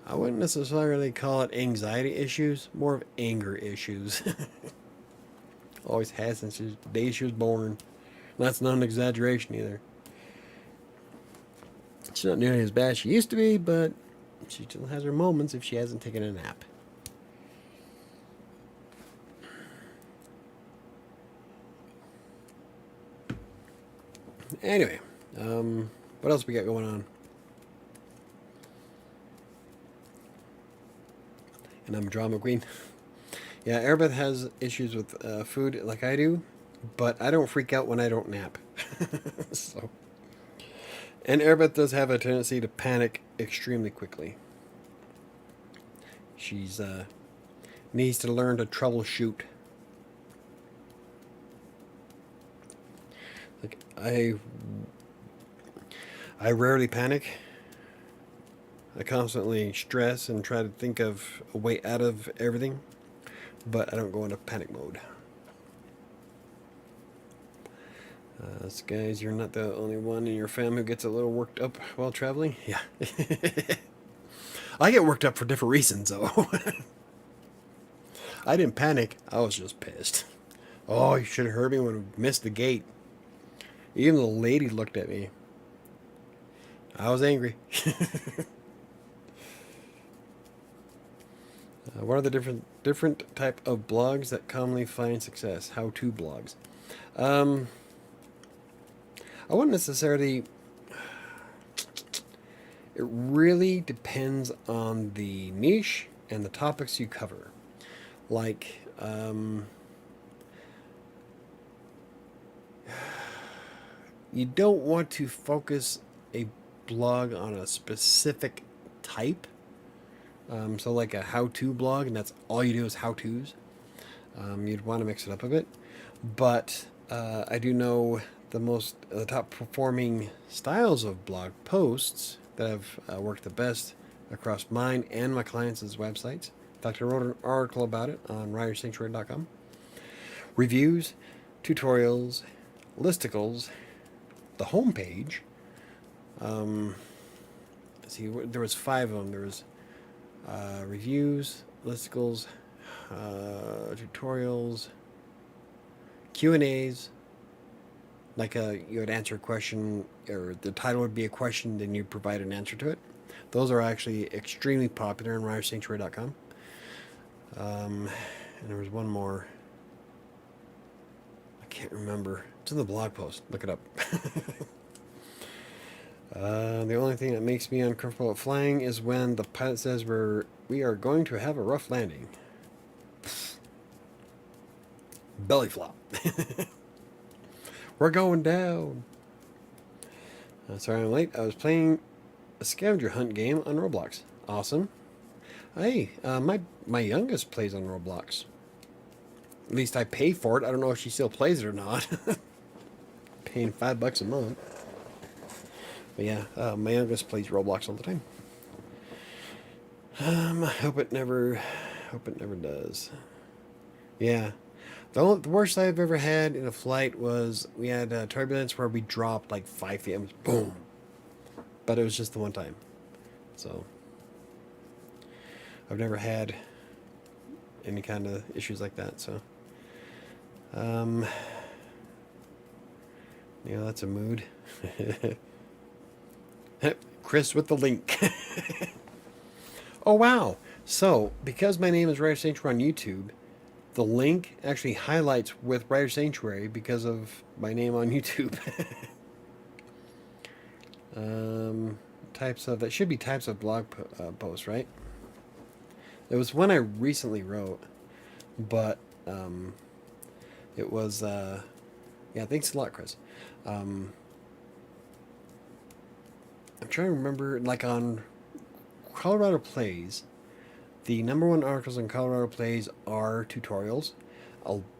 I wouldn't necessarily call it anxiety issues, more of anger issues. Always has since the day she was born. That's not an exaggeration either. She's not nearly as bad as she used to be, but she still has her moments if she hasn't taken a nap. Anyway, what else we got going on? And I'm drama queen. Yeah, Erebeth has issues with food like I do, but I don't freak out when I don't nap. So, And Airbeth does have a tendency to panic extremely quickly. She's needs to learn to troubleshoot. Like I rarely panic. I constantly stress and try to think of a way out of everything, but I don't go into panic mode. So guys, you're not the only one in your family who gets a little worked up while traveling. Yeah. I get worked up for different reasons, though. I didn't panic. I was just pissed. Oh, you should have heard me when we missed the gate. Even the lady looked at me. I was angry. What are the different type of blogs that commonly find success? How-to blogs. I wouldn't necessarily. It really depends on the niche and the topics you cover. Like, you don't want to focus a blog on a specific type. So like a how-to blog, and that's all you do is how-tos. You'd want to mix it up a bit. But I do know the top performing styles of blog posts that have worked the best across mine and my clients' websites. In fact, I wrote an article about it on WriterSanctuary.com. Reviews, tutorials, listicles, the homepage. See, there was 5 of them. There was reviews, listicles, tutorials, Q&As. Like you would answer a question, or the title would be a question, then you provide an answer to it. Those are actually extremely popular on WriterSanctuary.com. And there was one more. I can't remember. It's in the blog post. Look it up. The only thing that makes me uncomfortable at flying is when the pilot says we are going to have a rough landing. Belly flop. We're going down. Sorry I'm late. I was playing a scavenger hunt game on Roblox. Awesome. Hey, my youngest plays on Roblox. At least I pay for it. I don't know if she still plays it or not. Paying $5 a month. But yeah, my youngest plays Roblox all the time. I hope it never does. Yeah. The worst I've ever had in a flight was we had turbulence where we dropped like 5 feet. It was boom. But it was just the one time. So I've never had any kind of issues like that. So yeah, that's a mood. Chris with the link. Oh wow. So because my name is Writer Sanctuary on YouTube, the link actually highlights with Writer Sanctuary because of my name on YouTube. Types of that should be types of blog posts, right? There was one I recently wrote, but it was yeah. Thanks a lot, Chris. I'm trying to remember, like on Colorado Plays. The #1 articles on Colorado Plays are tutorials.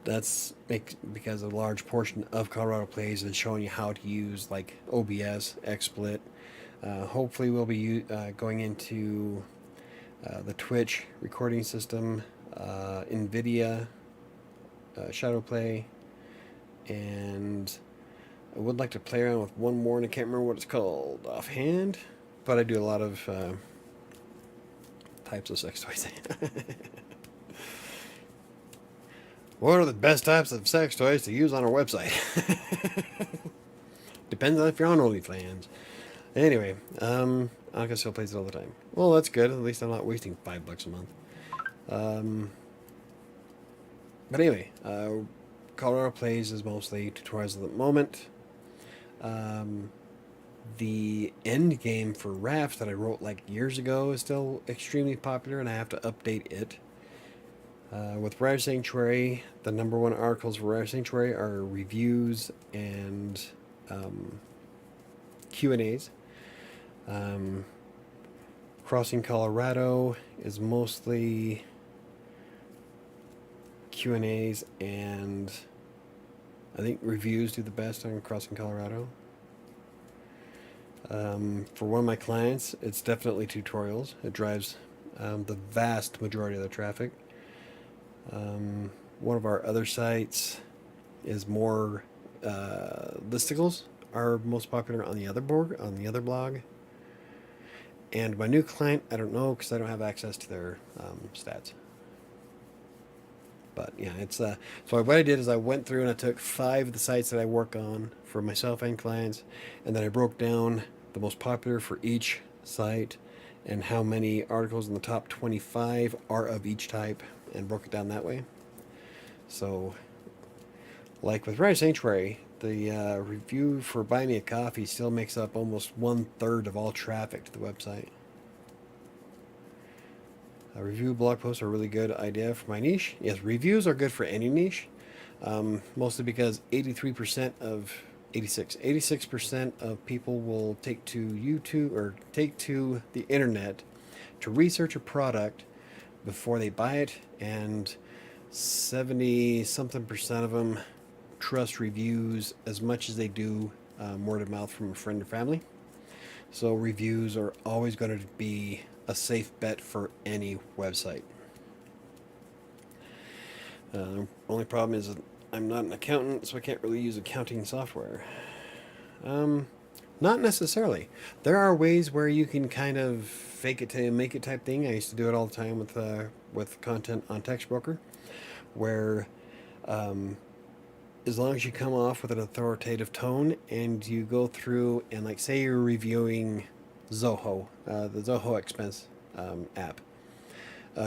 That's because a large portion of Colorado Plays is showing you how to use like OBS, XSplit. Hopefully we'll be going into the Twitch recording system, NVIDIA, Shadowplay, and I would like to play around with one more, and I can't remember what it's called offhand, but I do a lot of types of sex toys. What are the best types of sex toys to use on our website? Depends on if you're on OnlyFans. Anyway, Anka still plays it all the time. Well, that's good. At least I'm not wasting $5 a month. But anyway, Colorado Plays is mostly tutorials at the moment. The end game for Raft that I wrote like years ago is still extremely popular, and I have to update it. With Writer Sanctuary, the #1 articles for Writer Sanctuary are reviews and Q&As. Crossing Colorado is mostly Q&As, and I think reviews do the best on Crossing Colorado. For one of my clients, it's definitely tutorials. It drives the vast majority of the traffic. One of our other sites is more listicles are most popular on the other blog. And my new client, I don't know because I don't have access to their stats. But yeah, it's so what I did is I went through and I took 5 of the sites that I work on for myself and clients, and then I broke down the most popular for each site and how many articles in the top 25 are of each type, and broke it down that way. So, like with WriterSanctuary, the review for Buy Me a Coffee still makes up almost 1/3 of all traffic to the website. Review blog posts are a really good idea for my niche. Yes, reviews are good for any niche, mostly because 86% of people will take to YouTube or take to the internet to research a product before they buy it, and 70 something percent of them trust reviews as much as they do word of mouth from a friend or family. So reviews are always going to be a safe bet for any website. Only problem is that I'm not an accountant, so I can't really use accounting software. Not necessarily. There are ways where you can kind of fake it to make it type thing. I used to do it all the time with content on TextBroker, where as long as you come off with an authoritative tone and you go through and, like, say you're reviewing Zoho, the Zoho expense app,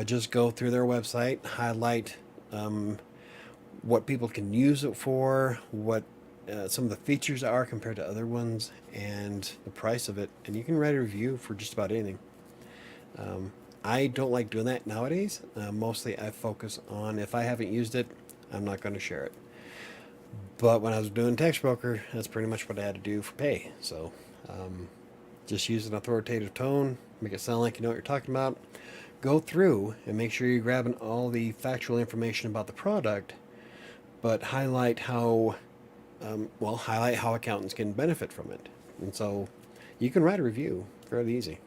just go through their website, highlight what people can use it for, what some of the features are compared to other ones, and the price of it, and you can write a review for just about anything. I don't like doing that nowadays. Mostly I focus on, if I haven't used it, I'm not going to share it. But when I was doing TextBroker, that's pretty much what I had to do for pay. So just use an authoritative tone, make it sound like you know what you're talking about. Go through and make sure you're grabbing all the factual information about the product, but highlight how accountants can benefit from it. And so you can write a review fairly easy.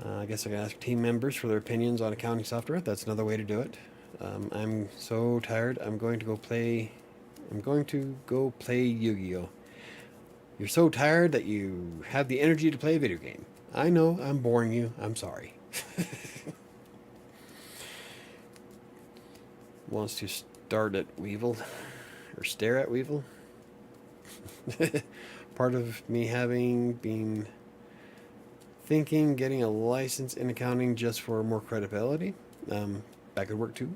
I guess I can ask team members for their opinions on accounting software. That's another way to do it. I'm so tired. I'm going to go play Yu-Gi-Oh! You're so tired that you have the energy to play a video game. I know, I'm boring you. I'm sorry. Wants to start at Weevil, or stare at Weevil. Part of me been thinking getting a license in accounting just for more credibility. That could work too.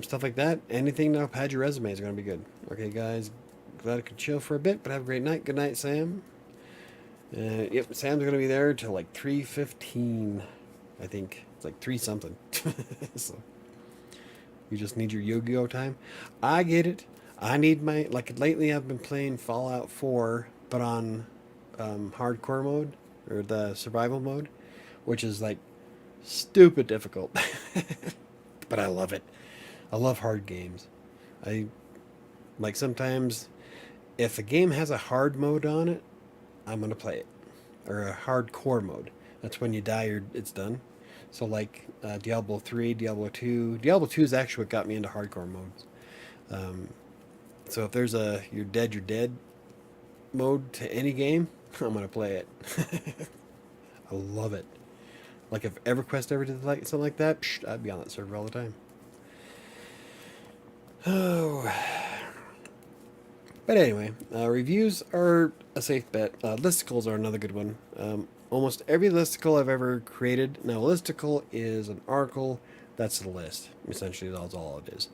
Stuff like that. Anything to pad your resume is going to be good. Okay, guys. Glad I could chill for a bit, but have a great night. Good night, Sam. Yep, Sam's going to be there till like 3:15. I think it's like 3 something. So you just need your Yu-Gi-Oh time. I get it. I need lately I've been playing Fallout 4, but on hardcore mode, or the survival mode, which is like stupid difficult. But I love it. I love hard games. I like, sometimes if a game has a hard mode on it, I'm going to play it. Or a hardcore mode. That's when you die, it's done. So like Diablo 3, Diablo 2. Diablo 2 is actually what got me into hardcore modes. So if there's a you're dead mode to any game, I'm going to play it. I love it. Like, if EverQuest ever did something like that, I'd be on that server all the time. Oh. But anyway, reviews are a safe bet. Listicles are another good one. Almost every listicle I've ever created. Now, a listicle is an article that's the list. Essentially, that's all it is.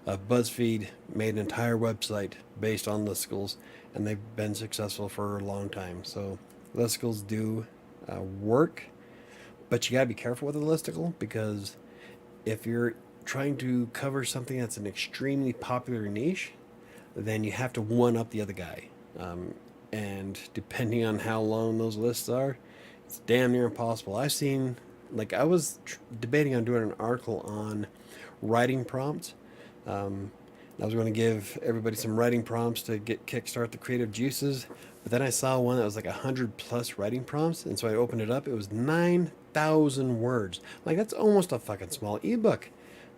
BuzzFeed made an entire website based on listicles, and they've been successful for a long time. So listicles do work, but you gotta be careful with a listicle, because if you're trying to cover something that's an extremely popular niche, then you have to one up the other guy. And depending on how long those lists are, it's damn near impossible. I've seen, like, I was debating on doing an article on writing prompts. I was going to give everybody some writing prompts to kickstart the creative juices, but then I saw one that was like 100+ writing prompts, and so I opened it up. It was 9,000 words. Like, that's almost a fucking small ebook.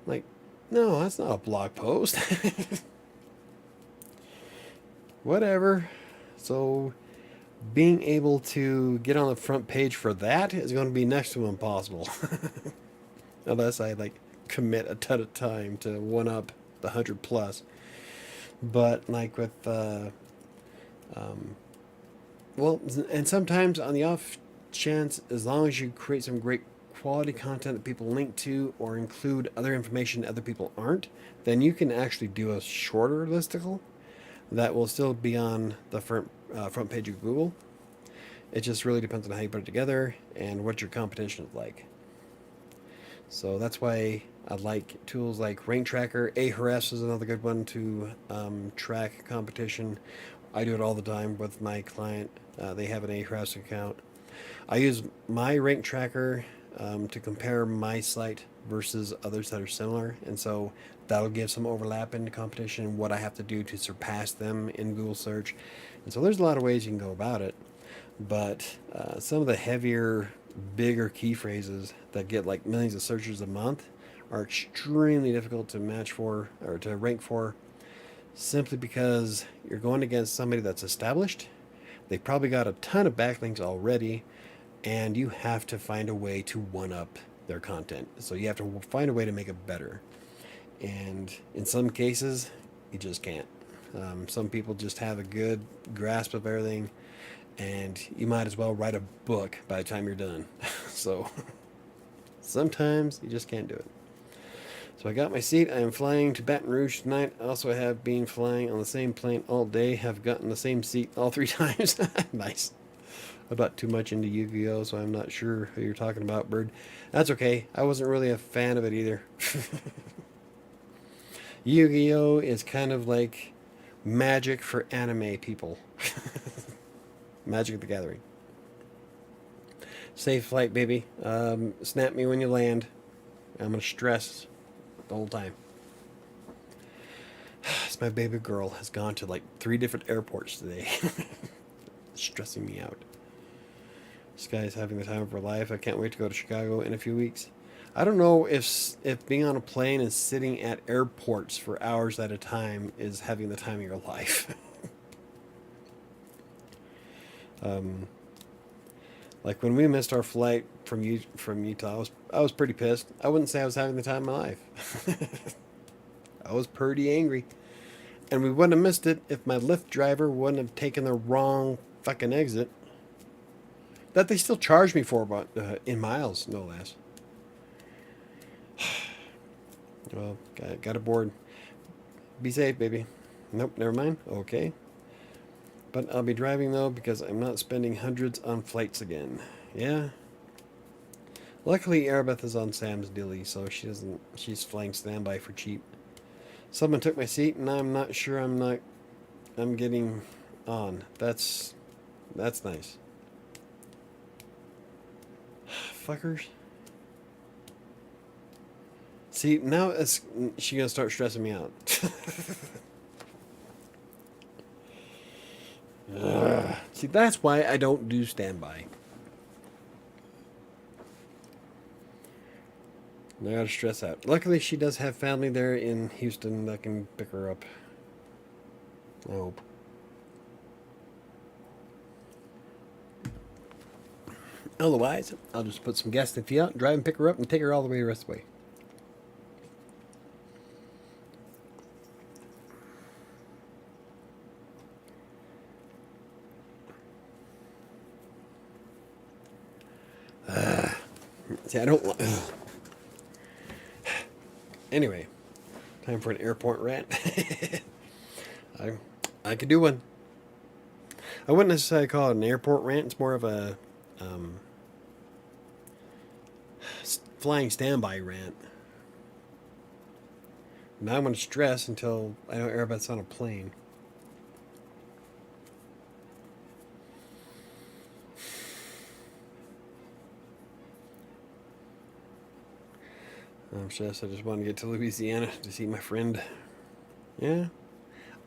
Like, no, that's not a blog post. Whatever. So being able to get on the front page for that is going to be next to impossible. Unless I like commit a ton of time to one up the 100+. But like with well, and sometimes on the off chance, as long as you create some great quality content that people link to or include other information other people aren't, then you can actually do a shorter listicle that will still be on the front page of Google. It just really depends on how you put it together and what your competition is like. So that's why I like tools like Rank Tracker. Ahrefs is another good one to track competition. I do it all the time with my client. They have an Ahrefs account. I use my Rank Tracker to compare my site versus others that are similar, and so that'll give some overlap in the competition, what I have to do to surpass them in Google search. And so there's a lot of ways you can go about it, but some of the heavier, bigger key phrases that get like millions of searches a month are extremely difficult to match for or to rank for, simply because you're going against somebody that's established. They've probably got a ton of backlinks already, and you have to find a way to one up their content. So you have to find a way to make it better. And in some cases, you just can't. Some people just have a good grasp of everything, and you might as well write a book by the time you're done. So sometimes you just can't do it. So I got my seat. I am flying to Baton Rouge tonight. Also, I have been flying on the same plane all day. Have gotten the same seat all 3 times. Nice. I'm not too much into Yu-Gi-Oh, so I'm not sure who you're talking about, Bird. That's okay. I wasn't really a fan of it either. Yu-Gi-Oh is kind of like Magic for anime people. Magic the Gathering. Safe flight, baby. Snap me when you land. I'm going to stress the whole time. My baby girl has gone to like 3 different airports today. Stressing me out. This guy's having the time of her life. I can't wait to go to Chicago in a few weeks. I don't know if being on a plane and sitting at airports for hours at a time is having the time of your life. Like when we missed our flight from Utah, I was pretty pissed. I wouldn't say I was having the time of my life. I was pretty angry. And we wouldn't have missed it if my Lyft driver wouldn't have taken the wrong fucking exit. That they still charge me for, about in miles, no less. Well, got aboard. Be safe, baby. Nope, never mind. Okay. But I'll be driving, though, because I'm not spending hundreds on flights again. Yeah. Luckily, Arabeth is on Sam's dilly, so she's flying standby for cheap. Someone took my seat, and I'm not sure I'm getting on. That's nice. Fuckers. See, now she's gonna start stressing me out. See, that's why I don't do standby. I gotta stress out. Luckily, she does have family there in Houston that can pick her up. I hope. Otherwise, I'll just put some gas in the Fiat, drive and pick her up, and take her all the way the rest of the way. See, I don't. Anyway, time for an airport rant. I could do one. I wouldn't necessarily call it an airport rant. It's more of a flying standby rant. Now I'm going to stress until I know Airbus on a plane. I'm stressed. I just want to get to Louisiana to see my friend. Yeah.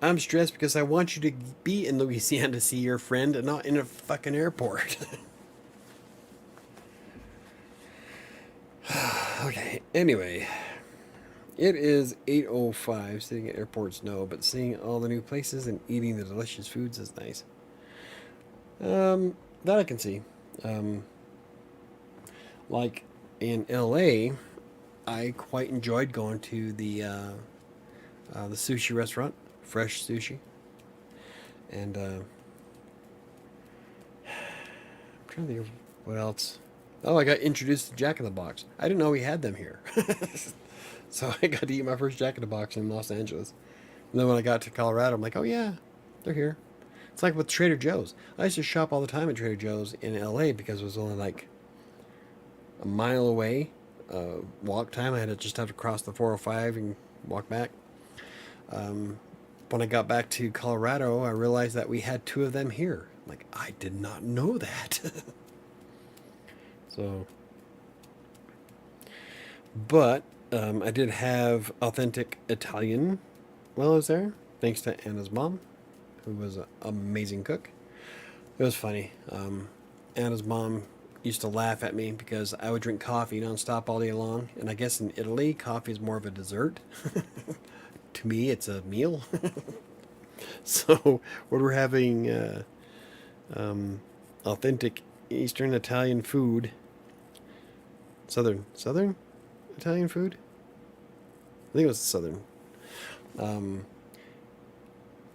I'm stressed because I want you to be in Louisiana to see your friend and not in a fucking airport. Okay, anyway. It is 8:05. Sitting at airports, no, but seeing all the new places and eating the delicious foods is nice. That I can see. Um, like in LA, I quite enjoyed going to the sushi restaurant, Fresh Sushi, and I'm trying to think of what else. Oh, I got introduced to Jack in the Box. I didn't know we had them here, so I got to eat my first Jack in the Box in Los Angeles. And then when I got to Colorado, I'm like, oh yeah, they're here. It's like with Trader Joe's. I used to shop all the time at Trader Joe's in LA because it was only like a mile away. Walk time. I had to just have to cross the 405 and walk back. When I got back to Colorado, I realized that we had two of them here. Like, I did not know that. So, but I did have authentic Italian while I was there, thanks to Anna's mom, who was an amazing cook. It was funny. Anna's mom used to laugh at me because I would drink coffee nonstop all day long, and I guess in Italy, coffee is more of a dessert. To me, it's a meal. So when we're having authentic Eastern Italian food, Southern Italian food. I think it was Southern.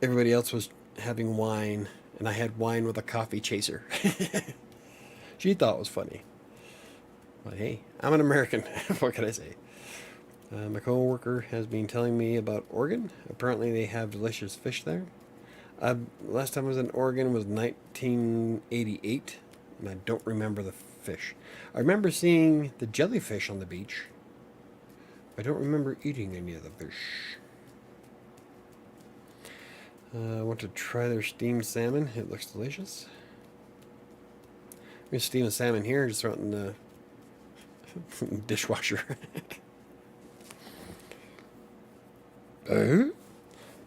Everybody else was having wine, and I had wine with a coffee chaser. She thought it was funny. But hey, I'm an American. What can I say? My coworker has been telling me about Oregon. Apparently, they have delicious fish there. Last time I was in Oregon was 1988, and I don't remember the fish. I remember seeing the jellyfish on the beach. I don't remember eating any of the fish. I want to try their steamed salmon. It looks delicious. I'm going to steam a salmon here, just throw it in the dishwasher.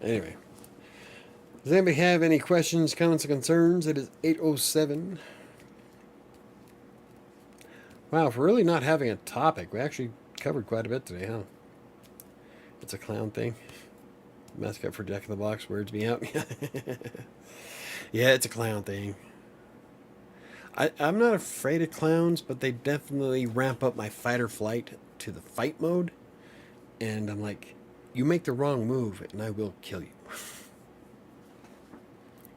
Anyway. Does anybody have any questions, comments, or concerns? It is 8:07. Wow, for really not having a topic, we actually covered quite a bit today, huh? It's a clown thing. Mascot for Jack in the Box weirds me out. Yeah, it's a clown thing. I'm not afraid of clowns, but they definitely ramp up my fight or flight to the fight mode. And I'm like, you make the wrong move, and I will kill you.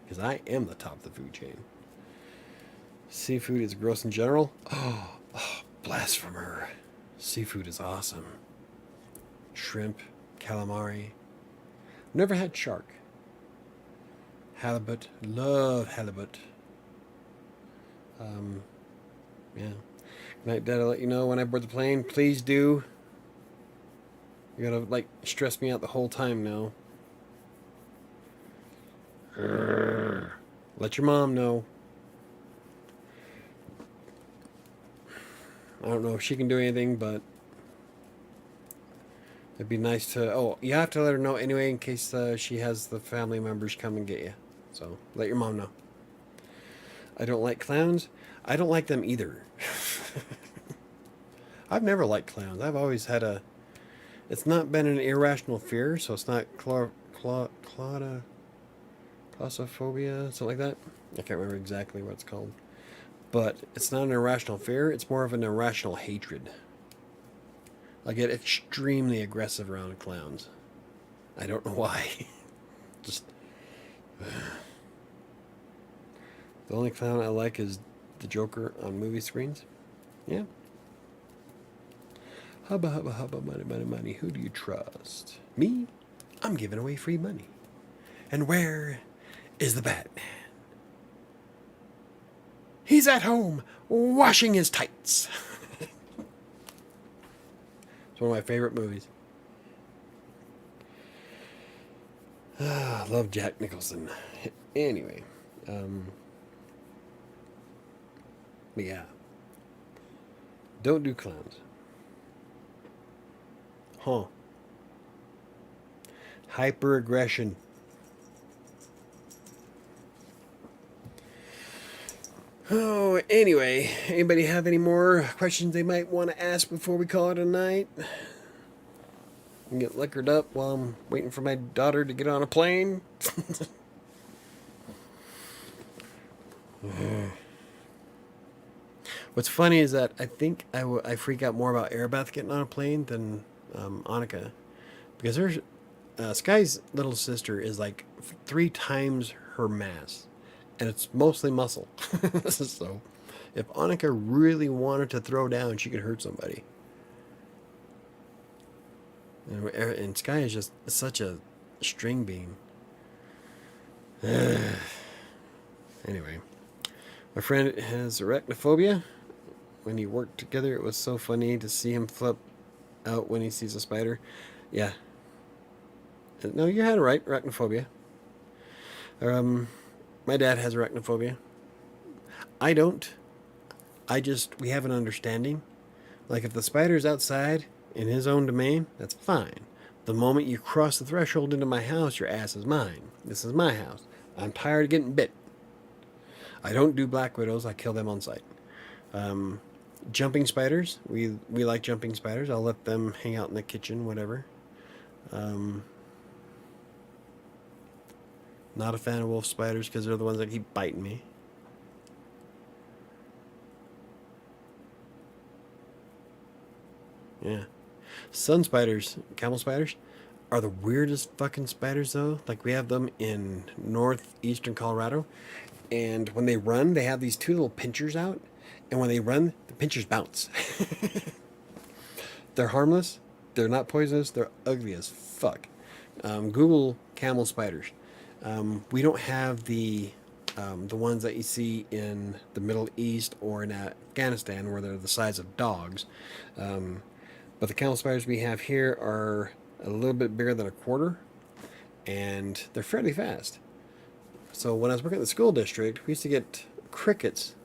Because I am the top of the food chain. Seafood is gross in general. Oh, blasphemer. Seafood is awesome. Shrimp, calamari. Never had shark. Halibut. Love halibut. Yeah. Good night, Dad. I'll let you know when I board the plane. Please do. You're gonna, like, stress me out the whole time now. Let your mom know. I don't know if she can do anything, but it'd be nice to... Oh, you have to let her know anyway in case she has the family members come and get you. So, let your mom know. I don't like clowns. I don't like them either. I've never liked clowns. I've always had a... It's not been an irrational fear, so it's not claustrophobia, something like that. I can't remember exactly what it's called. But it's not an irrational fear, it's more of an irrational hatred. I get extremely aggressive around clowns. I don't know why. Just... The only clown I like is the Joker on movie screens. Yeah. Hubba, hubba, hubba, money, money, money. Who do you trust? Me? I'm giving away free money. And where is the Batman? He's at home, washing his tights. It's one of my favorite movies. Love Jack Nicholson. Anyway. But yeah. Don't do clowns. Huh. Hyper-aggression. Oh, anyway, anybody have any more questions they might want to ask before we call it a night? And get liquored up while I'm waiting for my daughter to get on a plane. What's funny is that I think I freak out more about Arabeth getting on a plane than Annika. Because Sky's little sister is like 3 times her mass. And it's mostly muscle. So if Annika really wanted to throw down, she could hurt somebody. And Sky is just such a string bean. Anyway, my friend has arachnophobia. When he worked together, it was so funny to see him flip out when he sees a spider. Yeah. No, you had it right, arachnophobia. My dad has arachnophobia. I don't. We have an understanding. Like, if the spider's outside in his own domain, that's fine. The moment you cross the threshold into my house, your ass is mine. This is my house. I'm tired of getting bit. I don't do black widows. I kill them on sight. Jumping spiders. We like jumping spiders. I'll let them hang out in the kitchen, whatever. Not a fan of wolf spiders because they're the ones that keep biting me. Yeah. Sun spiders, camel spiders, are the weirdest fucking spiders though. Like, we have them in northeastern Colorado. And when they run, they have these 2 little pinchers out. And when they run, the pinchers bounce. They're harmless. They're not poisonous. They're ugly as fuck. Google camel spiders. We don't have the ones that you see in the Middle East or in Afghanistan, where they're the size of dogs. But the camel spiders we have here are a little bit bigger than a quarter, and they're fairly fast. So when I was working at the school district, we used to get crickets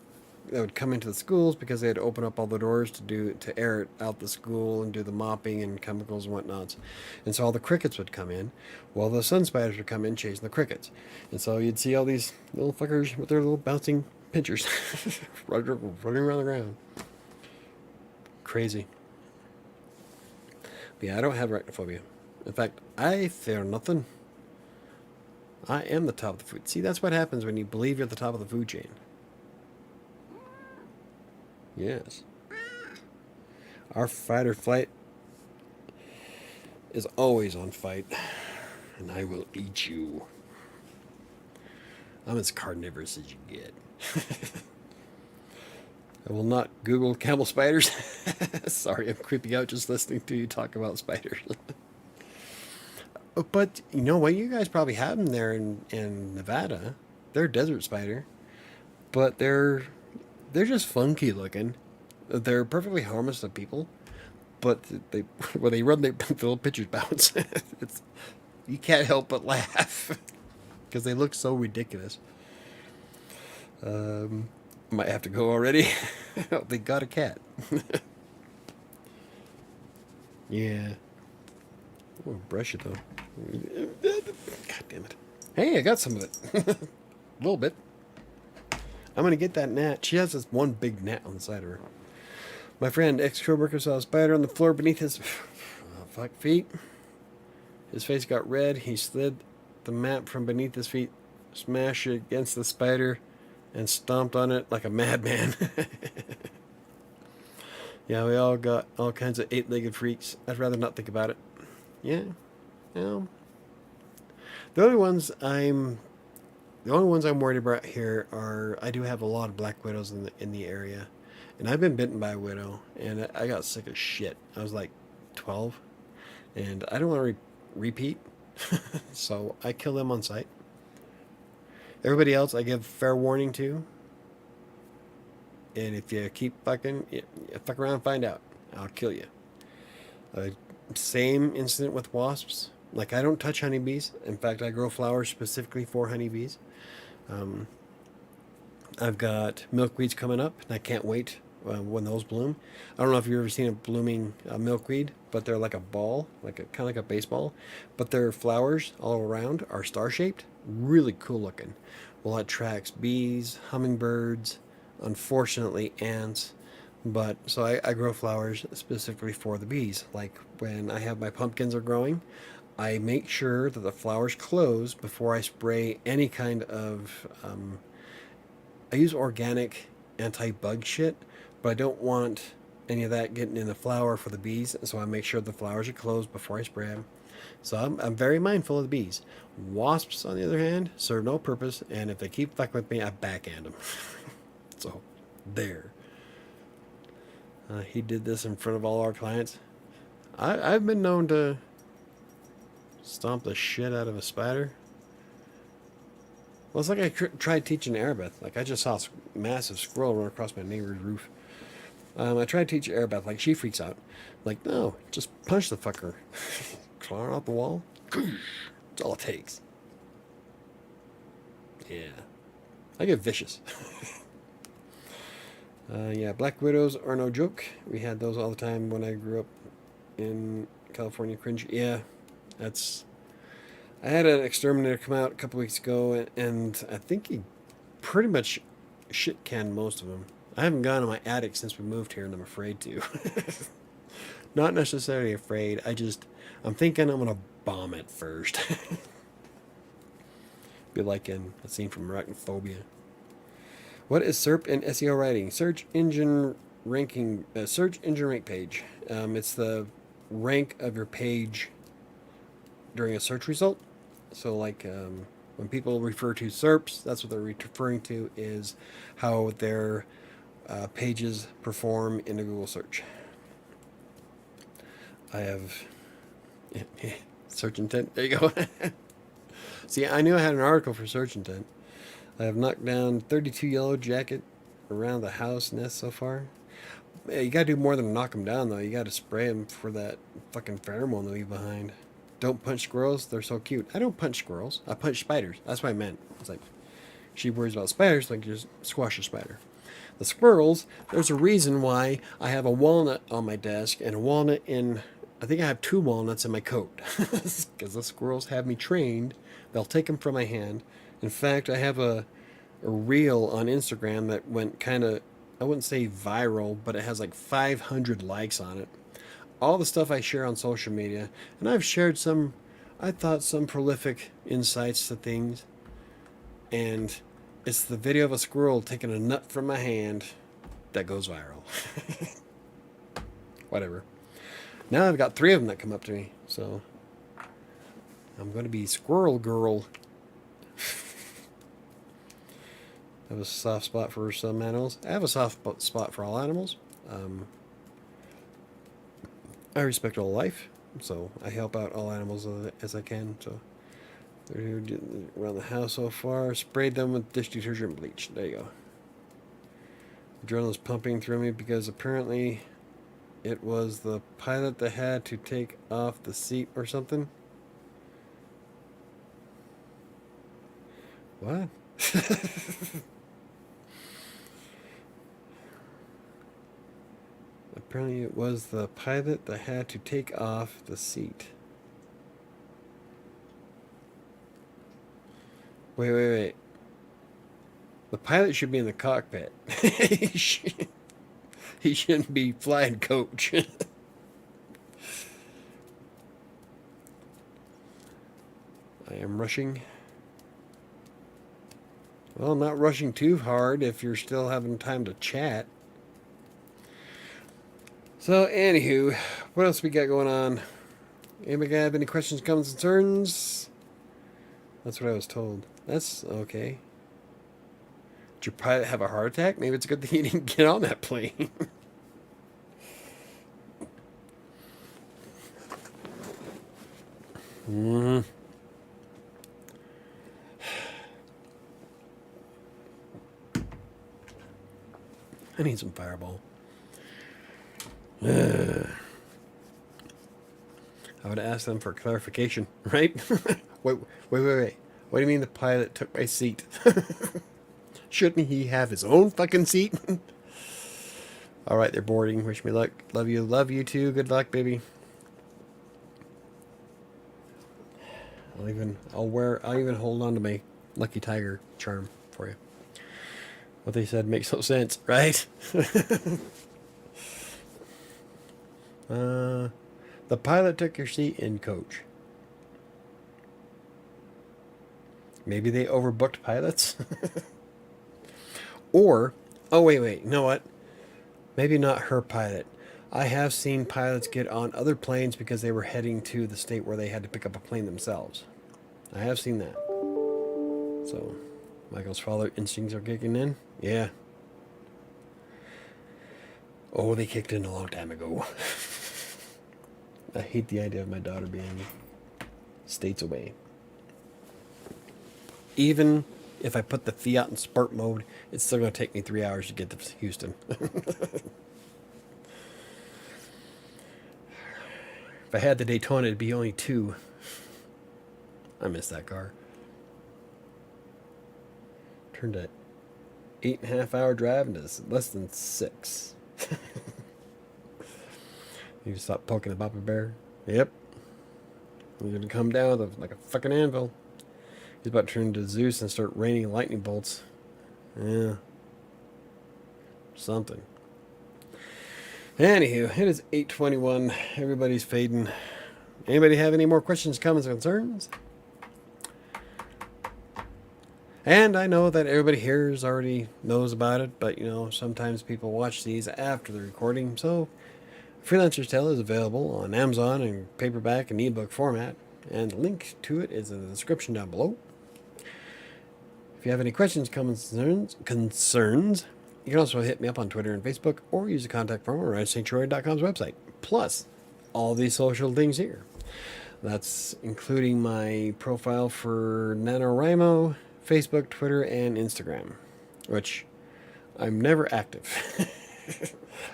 that would come into the schools because they had to open up all the doors to air out the school and do the mopping and chemicals and whatnots. And so all the crickets would come in, while the sun spiders would come in chasing the crickets. And so you'd see all these little fuckers with their little bouncing pinchers running around the ground. Crazy. But yeah, I don't have arachnophobia. In fact, I fear nothing. I am the top of the food. See, that's what happens when you believe you're at the top of the food chain. Yes. Our fight or flight is always on fight, and I will eat you. I'm as carnivorous as you get. I will not Google camel spiders. Sorry, I'm creeping out just listening to you talk about spiders. But you know what? You guys probably have them there in Nevada. They're desert spider, but they're just funky looking. They're perfectly harmless to people, but when they run, their little pictures bounce. You can't help but laugh because they look so ridiculous. Might have to go already. They got a cat. Yeah. Oh, brush it though. God damn it. Hey, I got some of it. A little bit. I'm going to get that gnat. She has this one big gnat on the side of her. My friend, ex-coworker, saw a spider on the floor beneath his feet. His face got red. He slid the mat from beneath his feet, smashed it against the spider, and stomped on it like a madman. Yeah, we all got all kinds of 8-legged freaks. I'd rather not think about it. Yeah. The only ones I'm worried about here are, I do have a lot of black widows in the area, and I've been bitten by a widow, and I got sick as shit. I was like 12, and I don't want to repeat, so I kill them on sight. Everybody else I give fair warning to, and if you keep fucking, you fuck around, find out, I'll kill you. Same incident with wasps. Like, I don't touch honeybees. In fact, I grow flowers specifically for honeybees. I've got milkweeds coming up, and I can't wait when those bloom. I don't know if you've ever seen a blooming milkweed, but they're like a ball, kind of like a baseball, but their flowers all around are star shaped. Really cool looking. Well, it attracts bees, hummingbirds, unfortunately ants. But so I grow flowers specifically for the bees. Like when I have my pumpkins are growing, I make sure that the flowers close before I spray any kind of. I use organic anti-bug shit, but I don't want any of that getting in the flower for the bees. So I make sure the flowers are closed before I spray them. So I'm very mindful of the bees. Wasps, on the other hand, serve no purpose, and if they keep fucking with me, I backhand them. So there. He did this in front of all our clients. I've been known to stomp the shit out of a spider. Well, it's like I tried teaching Arabic. Like, I just saw a massive squirrel run across my neighbor's roof. I tried to teach Arabic. Like, she freaks out. Like, no, just punch the fucker. Climb off the wall. That's all it takes. Yeah. I get vicious. Yeah, black widows are no joke. We had those all the time when I grew up in California. Cringe. Yeah, that's... I had an exterminator come out a couple weeks ago, and I think he pretty much shit-canned most of them. I haven't gone to my attic since we moved here, and I'm afraid to. Not necessarily afraid. I'm thinking I'm going to bomb it first. Be like in a scene from Arachnophobia. What is SERP in SEO writing? Search engine rank page. It's the rank of your page during a search result. So like when people refer to SERPs, that's what they're referring to, is how their pages perform in a Google search. I have search intent. There you go. See, I knew I had an article for search intent. I have knocked down 32 yellow jacket around the house nest so far. Yeah, you gotta do more than knock them down, though. You gotta spray them for that fucking pheromone they leave behind. Don't punch squirrels. They're so cute. I don't punch squirrels. I punch spiders. That's what I meant. It's like, she worries about spiders, like just squash a spider. The squirrels, there's a reason why I have a walnut on my desk and a walnut in... I think I have 2 walnuts in my coat. Because the squirrels have me trained. They'll take them from my hand. In fact, I have a reel on Instagram that went kind of, I wouldn't say viral, but it has like 500 likes on it. All the stuff I share on social media, and I've shared some prolific insights to things, and it's the video of a squirrel taking a nut from my hand that goes viral. Whatever. Now I've got 3 of them that come up to me, so I'm going to be squirrel girl. I have a soft spot for some animals. I have a soft spot for all animals. I respect all life, so I help out all animals as I can. So they're around the house so far. Sprayed them with dish detergent and bleach. There you go. Adrenaline's pumping through me because apparently it was the pilot that had to take off the seat or something. What? Apparently it was the pilot that had to take off the seat. Wait. The pilot should be in the cockpit. He shouldn't be flying coach. I am rushing. Well, I'm not rushing too hard if you're still having time to chat. So, anywho, what else we got going on? Anybody have any questions, comments, concerns? That's what I was told. That's okay. Did your pilot have a heart attack? Maybe it's a good thing he didn't get on that plane. I need some Fireball. I would ask them for clarification, right? Wait. What do you mean the pilot took my seat? Shouldn't he have his own fucking seat? All right, they're boarding. Wish me luck. Love you. Love you too. Good luck, baby. I'll even hold on to my lucky tiger charm for you. What they said makes no sense, right? The pilot took your seat in coach. Maybe they overbooked pilots? Or, oh, wait, you know what? Maybe not her pilot. I have seen pilots get on other planes because they were heading to the state where they had to pick up a plane themselves. I have seen that. So, Michael's father instincts are kicking in? Yeah. Oh, they kicked in a long time ago. I hate the idea of my daughter being states away. Even if I put the Fiat in sport mode, it's still going to take me 3 hours to get to Houston. If I had the Daytona, it'd be only 2. I miss that car. Turned an 8.5 hour drive into less than 6. You stop poking the Papa Bear. Yep. He's going to come down like a fucking anvil. He's about to turn into Zeus and start raining lightning bolts. Yeah. Something. Anywho, it is 8:21. Everybody's fading. Anybody have any more questions, comments, or concerns? And I know that everybody here already knows about it, but sometimes people watch these after the recording. So, Freelancer's Tale is available on Amazon in paperback and ebook format, and the link to it is in the description down below. If you have any questions, comments, concerns, you can also hit me up on Twitter and Facebook, or use the contact form on WriterSanctuary.com's website. Plus, all these social things here. That's including my profile for NaNoWriMo, Facebook, Twitter, and Instagram, which I'm never active.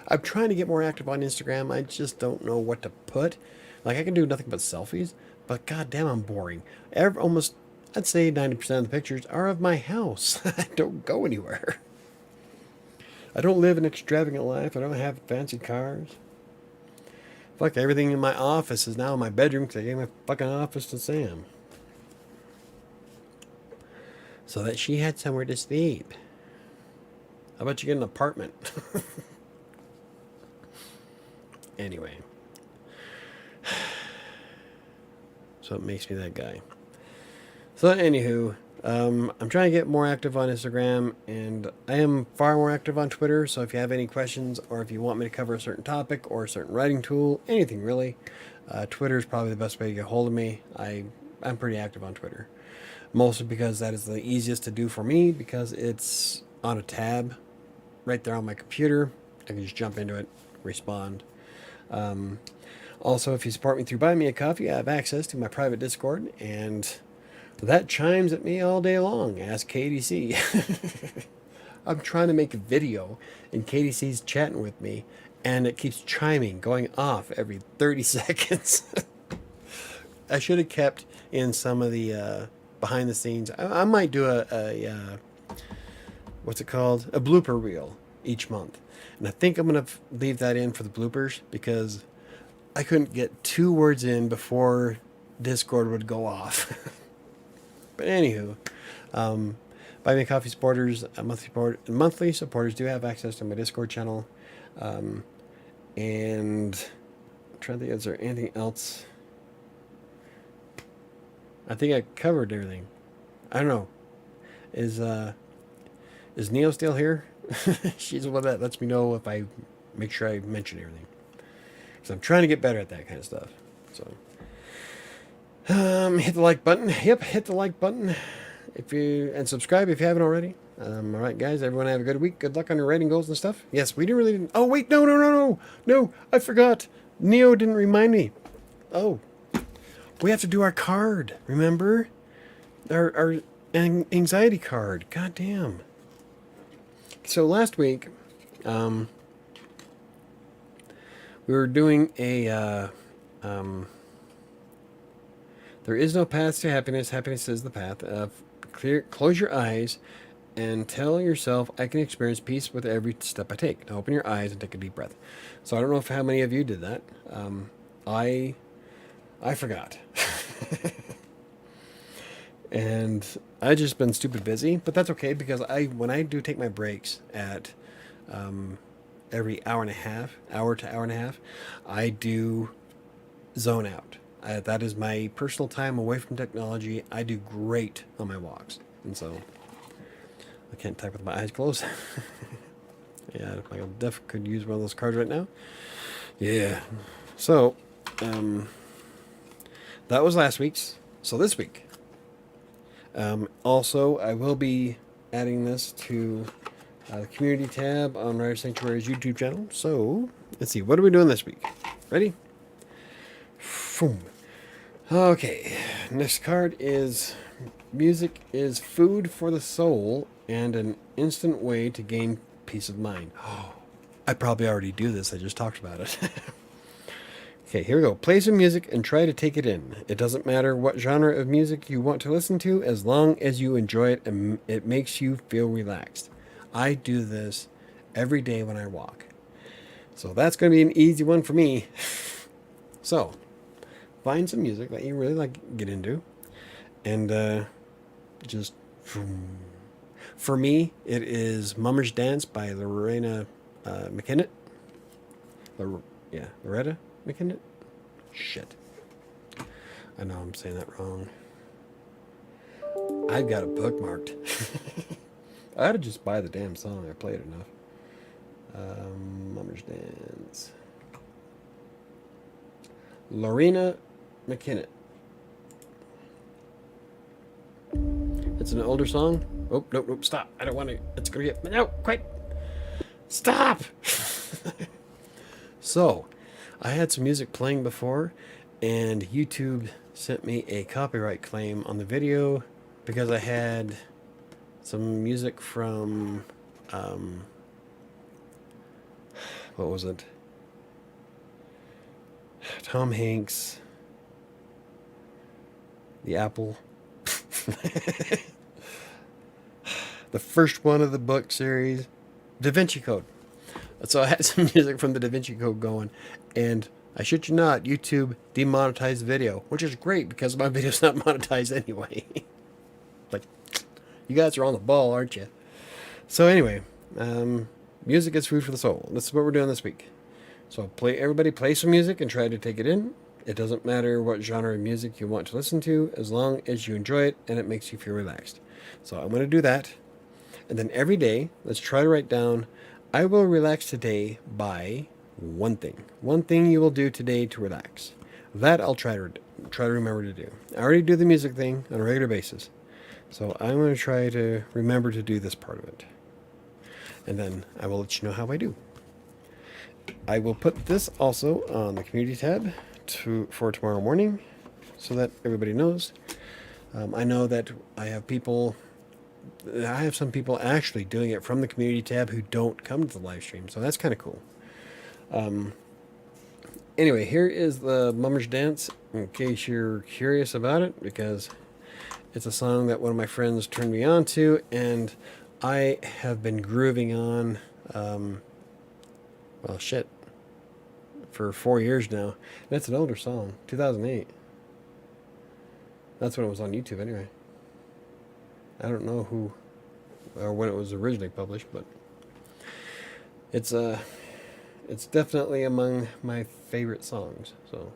I'm trying to get more active on Instagram. I just don't know what to put. Like, I can do nothing but selfies, but goddamn, I'm boring. I'd say 90% of the pictures are of my house. I don't go anywhere. I don't live an extravagant life. I don't have fancy cars. Fuck, everything in my office is now in my bedroom because I gave my fucking office to Sam, so that she had somewhere to sleep. How about you get an apartment? Anyway. So it makes me that guy. So anywho, I'm trying to get more active on Instagram, and I am far more active on Twitter. So if you have any questions, or if you want me to cover a certain topic or a certain writing tool, anything really, Twitter is probably the best way to get hold of me. I'm pretty active on Twitter, mostly because that is the easiest to do for me, because it's on a tab right there on my computer. I can just jump into it, respond. Also, if you support me through Buy Me a Coffee, I have access to my private Discord, and that chimes at me all day long. Ask KDC. I'm trying to make a video, and KDC's chatting with me, and it keeps chiming, going off every 30 seconds. I should have kept in some of the behind the scenes. I might do a what's it called? A blooper reel each month. And I think I'm going to leave that in for the bloopers, because I couldn't get 2 words in before Discord would go off. But anywho, Buy Me a Coffee supporters, monthly supporters do have access to my Discord channel. And I'm trying to think, is there anything else? I think I covered everything. I don't know. Is Neo still here? She's the one that lets me know if I make sure I mention everything. So I'm trying to get better at that kind of stuff. So hit the like button. Yep, hit the like button. And subscribe if you haven't already. All right, guys. Everyone have a good week. Good luck on your writing goals and stuff. Yes, we didn't. Oh wait, no! I forgot. Neo didn't remind me. Oh, we have to do our card. Remember, our anxiety card. God damn. So last week, we were doing a there is no path to happiness. Happiness is the path. Close your eyes and tell yourself, I can experience peace with every step I take. Now open your eyes and take a deep breath. So I don't know if how many of you did that. I forgot. And I just been stupid busy, but that's okay because when I do take my breaks at every hour and a half, hour to hour and a half, I do zone out. That is my personal time away from technology. I do great on my walks, and so I can't type with my eyes closed. Yeah, I definitely could use one of those cards right now. Yeah. So, that was last week's. So this week, also, I will be adding this to the community tab on Writer Sanctuary's YouTube channel. So, let's see. What are we doing this week? Ready? Boom. Okay. Next card is music is food for the soul and an instant way to gain peace of mind. Oh, I probably already do this. I just talked about it. Okay, here we go. Play some music and try to take it in. It doesn't matter what genre of music you want to listen to as long as you enjoy it and it makes you feel relaxed. I do this every day when I walk. So that's going to be an easy one for me. So, find some music that you really like, get into, and just... For me, it is Mummer's Dance by Lorena McKinnon. Loretta McKinnon? Shit. I know I'm saying that wrong. I've got it bookmarked. I ought to just buy the damn song. I play it enough. Mummer's Dance. Lorena McKinnon. It's an older song. Oh, nope, stop. I don't want to. It's going to get... No, quit. Stop! So, I had some music playing before, and YouTube sent me a copyright claim on the video because I had some music from... what was it? Tom Hanks. The Apple. The first one of the book series, Da Vinci Code. So I had some music from the Da Vinci Code going, and I shit you not, YouTube demonetized the video, which is great because my video's not monetized anyway. Like, you guys are on the ball, aren't you? So anyway, music is food for the soul. This is what we're doing this week. So everybody play some music and try to take it in. It doesn't matter what genre of music you want to listen to, as long as you enjoy it and it makes you feel relaxed. So I'm going to do that. And then every day, let's try to write down, I will relax today by one thing. One thing you will do today to relax. That I'll try to remember to do. I already do the music thing on a regular basis. So I'm going to try to remember to do this part of it. And then I will let you know how I do. I will put this also on the community tab for tomorrow morning so that everybody knows. I know that I have some people actually doing it from the community tab who don't come to the live stream, so that's kind of cool. Anyway, here is the Mummer's Dance, in case you're curious about it, because it's a song that one of my friends turned me on to, and I have been grooving on, for 4 years now. And it's an older song, 2008. That's when it was on YouTube anyway. I don't know who or when it was originally published, but it's definitely among my favorite songs. So,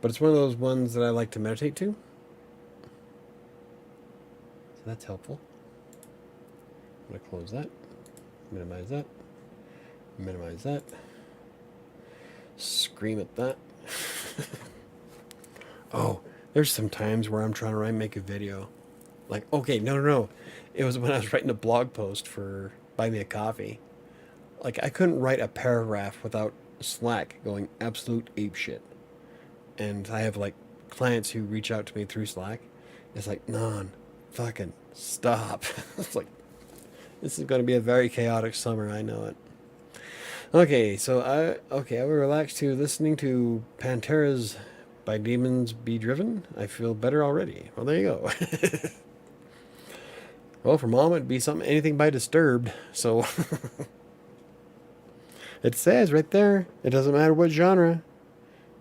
but it's one of those ones that I like to meditate to. So that's helpful. I'm gonna close that, minimize that, minimize that, scream at that. Oh, there's some times where I'm trying to make a video. Like, okay, no. It was when I was writing a blog post for Buy Me a Coffee. Like, I couldn't write a paragraph without Slack going absolute apeshit. And I have, like, clients who reach out to me through Slack. It's like, fucking stop. It's like, this is going to be a very chaotic summer, I know it. Okay, so I will relax to listening to Pantera's By Demons Be Driven. I feel better already. Well, there you go. Well, for mom, it'd be something, anything by Disturbed. So it says right there, it doesn't matter what genre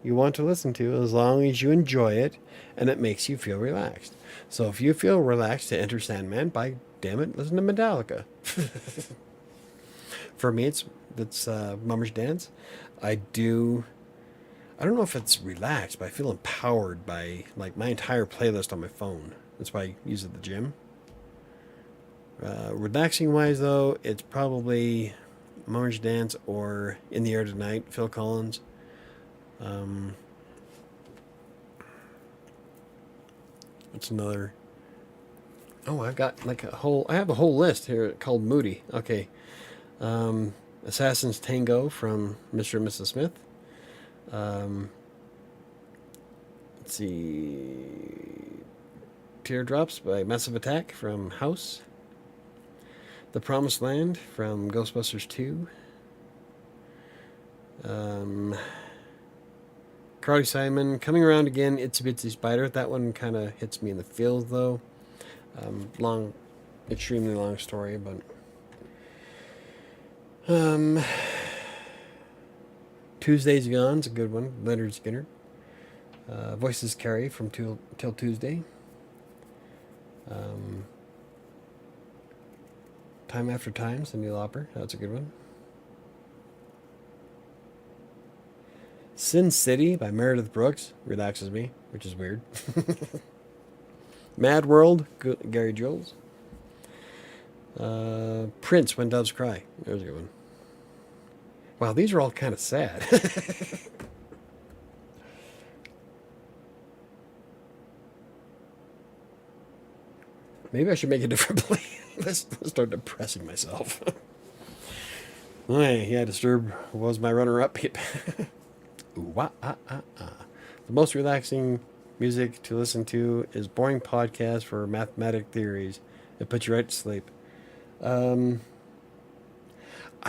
you want to listen to, as long as you enjoy it and it makes you feel relaxed. So if you feel relaxed to Enter Sandman, by damn it, listen to Metallica. For me, it's Mummer's Dance. I do. I don't know if it's relaxed, but I feel empowered by like my entire playlist on my phone. That's why I use it at the gym. Relaxing wise, though, it's probably Mummer's Dance or In the Air Tonight, Phil Collins. Um, What's another? Oh, I've got like a whole. I have a whole list here called Moody. Okay, Assassin's Tango from Mr. and Mrs. Smith. Um, let's see, Teardrops by Massive Attack from House. The Promised Land from Ghostbusters 2. Carly Simon, Coming Around Again, Itsy Bitsy Spider. That one kind of hits me in the feels, though. Long, extremely long story, but Tuesday's Gone's a good one. Leonard Skinner. Voices Carry from Till Tuesday. Time After Time, Cyndi Lauper. That's a good one. Sin City by Meredith Brooks relaxes me, which is weird. Mad World, Gary Jules. Prince, When Doves Cry. There's a good one. Wow, these are all kind of sad. Maybe I should make a different playlist. Let's start depressing myself. Yeah, Disturbed was my runner-up. Ooh, wah, ah, ah, ah. The most relaxing music to listen to is boring podcast for mathematic theories. It puts you right to sleep. I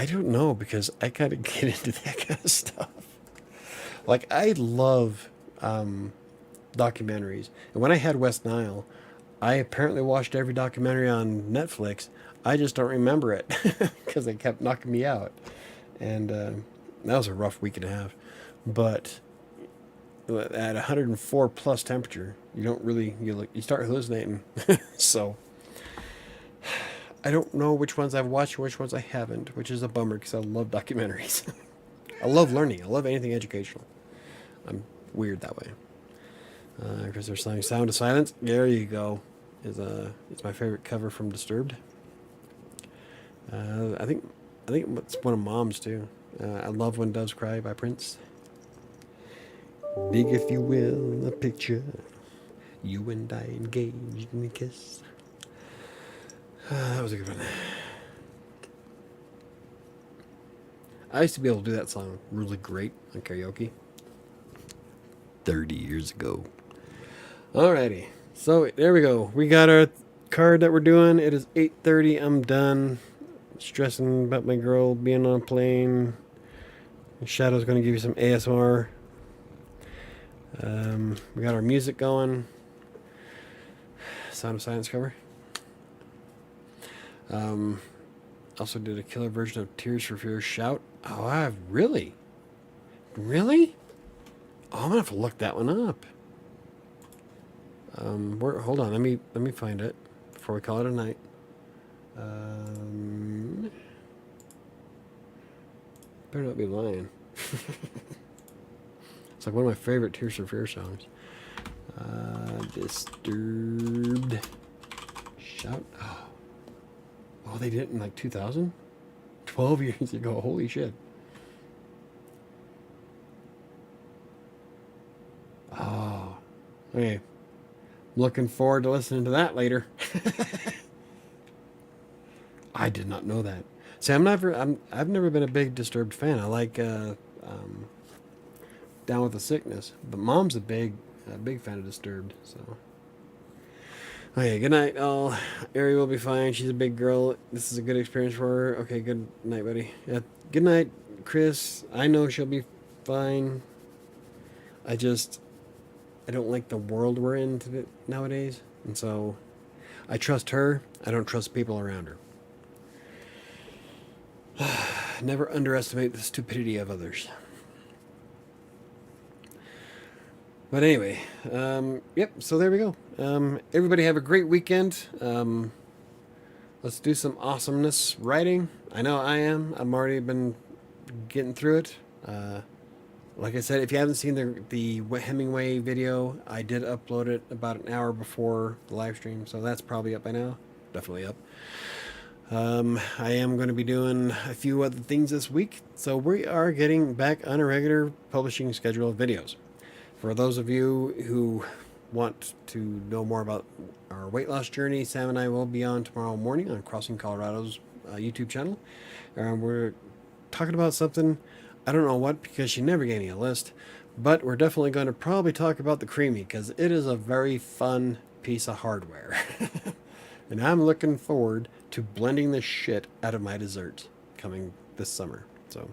don't know, because I kind of get into that kind of stuff. Like, I love documentaries. And when I had West Nile, I apparently watched every documentary on Netflix. I just don't remember it because they kept knocking me out. And that was a rough week and a half. But at 104 plus temperature, you don't really, you start hallucinating. So I don't know which ones I've watched and which ones I haven't, which is a bummer because I love documentaries. I love learning. I love anything educational. I'm weird that way. Because they're saying Sound of Silence. There you go. It's my favorite cover from Disturbed. I think it's one of Mom's too. I love When Doves Cry by Prince. Big, if you will, a picture. You and I engaged in a kiss. That was a good one. I used to be able to do that song really great on karaoke 30 years ago. Alrighty. So there we go. We got our card that we're doing. It is 8:30. I'm done stressing about my girl being on a plane. Shadow's going to give you some ASMR. We got our music going. Sound of Silence cover. Also did a killer version of Tears for Fears Shout. Oh, I've really? Oh, I'm gonna have to look that one up. Hold on, let me find it before we call it a night. Better not be lying. It's like one of my favorite Tears for Fears songs. Disturbed Shout. Oh, they did it in like 2000? 12 years ago. Holy shit. Oh, okay. Looking forward to listening to that later. I did not know that. See, I've never been a big Disturbed fan. I like Down with the Sickness, but Mom's a big fan of Disturbed. So, okay, good night. Ari will be fine. She's a big girl. This is a good experience for her. Okay, good night, buddy. Yeah, good night, Chris. I know she'll be fine. I don't like the world we're in nowadays, and so I trust her. I don't trust people around her. Never underestimate the stupidity of others. But anyway, yep, so there we go. Everybody have a great weekend. Let's do some awesomeness writing. I know I am. I've already been getting through it. Like I said, if you haven't seen the Hemingway video, I did upload it about an hour before the live stream, so that's probably up by now. Definitely up. I am going to be doing a few other things this week, so we are getting back on a regular publishing schedule of videos. For those of you who want to know more about our weight loss journey, Sam and I will be on tomorrow morning on Crossing Colorado's YouTube channel. We're talking about something, I don't know what, because she never gave me a list, but we're definitely going to probably talk about the Creamy, because it is a very fun piece of hardware. And I'm looking forward to blending the shit out of my desserts coming this summer. So,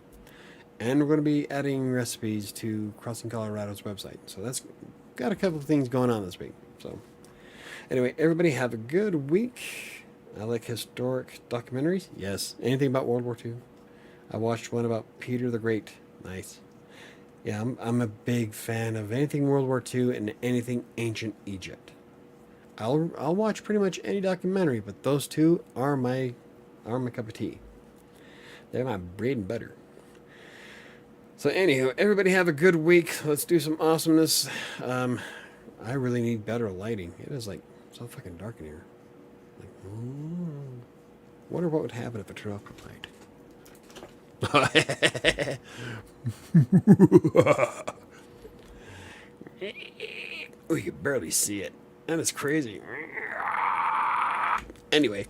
and we're going to be adding recipes to Crossing Colorado's website. So that's got a couple of things going on this week. So anyway, everybody have a good week. I like historic documentaries. Yes. Anything about World War II? I watched one about Peter the Great. Nice. Yeah, I'm a big fan of anything World War II and anything ancient Egypt. I'll watch pretty much any documentary, but those two are my cup of tea. They're my bread and butter. So anywho, everybody have a good week. Let's do some awesomeness. I really need better lighting. It is like so fucking dark in here. Like, wonder what would happen if I turn off the light. Oh, you can barely see it. That is crazy. Anyway,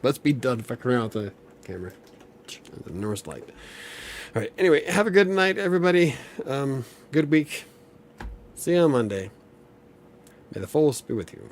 let's be done fucking around with the camera. The North light. All right. Anyway, have a good night, everybody. Good week. See you on Monday. May the force be with you.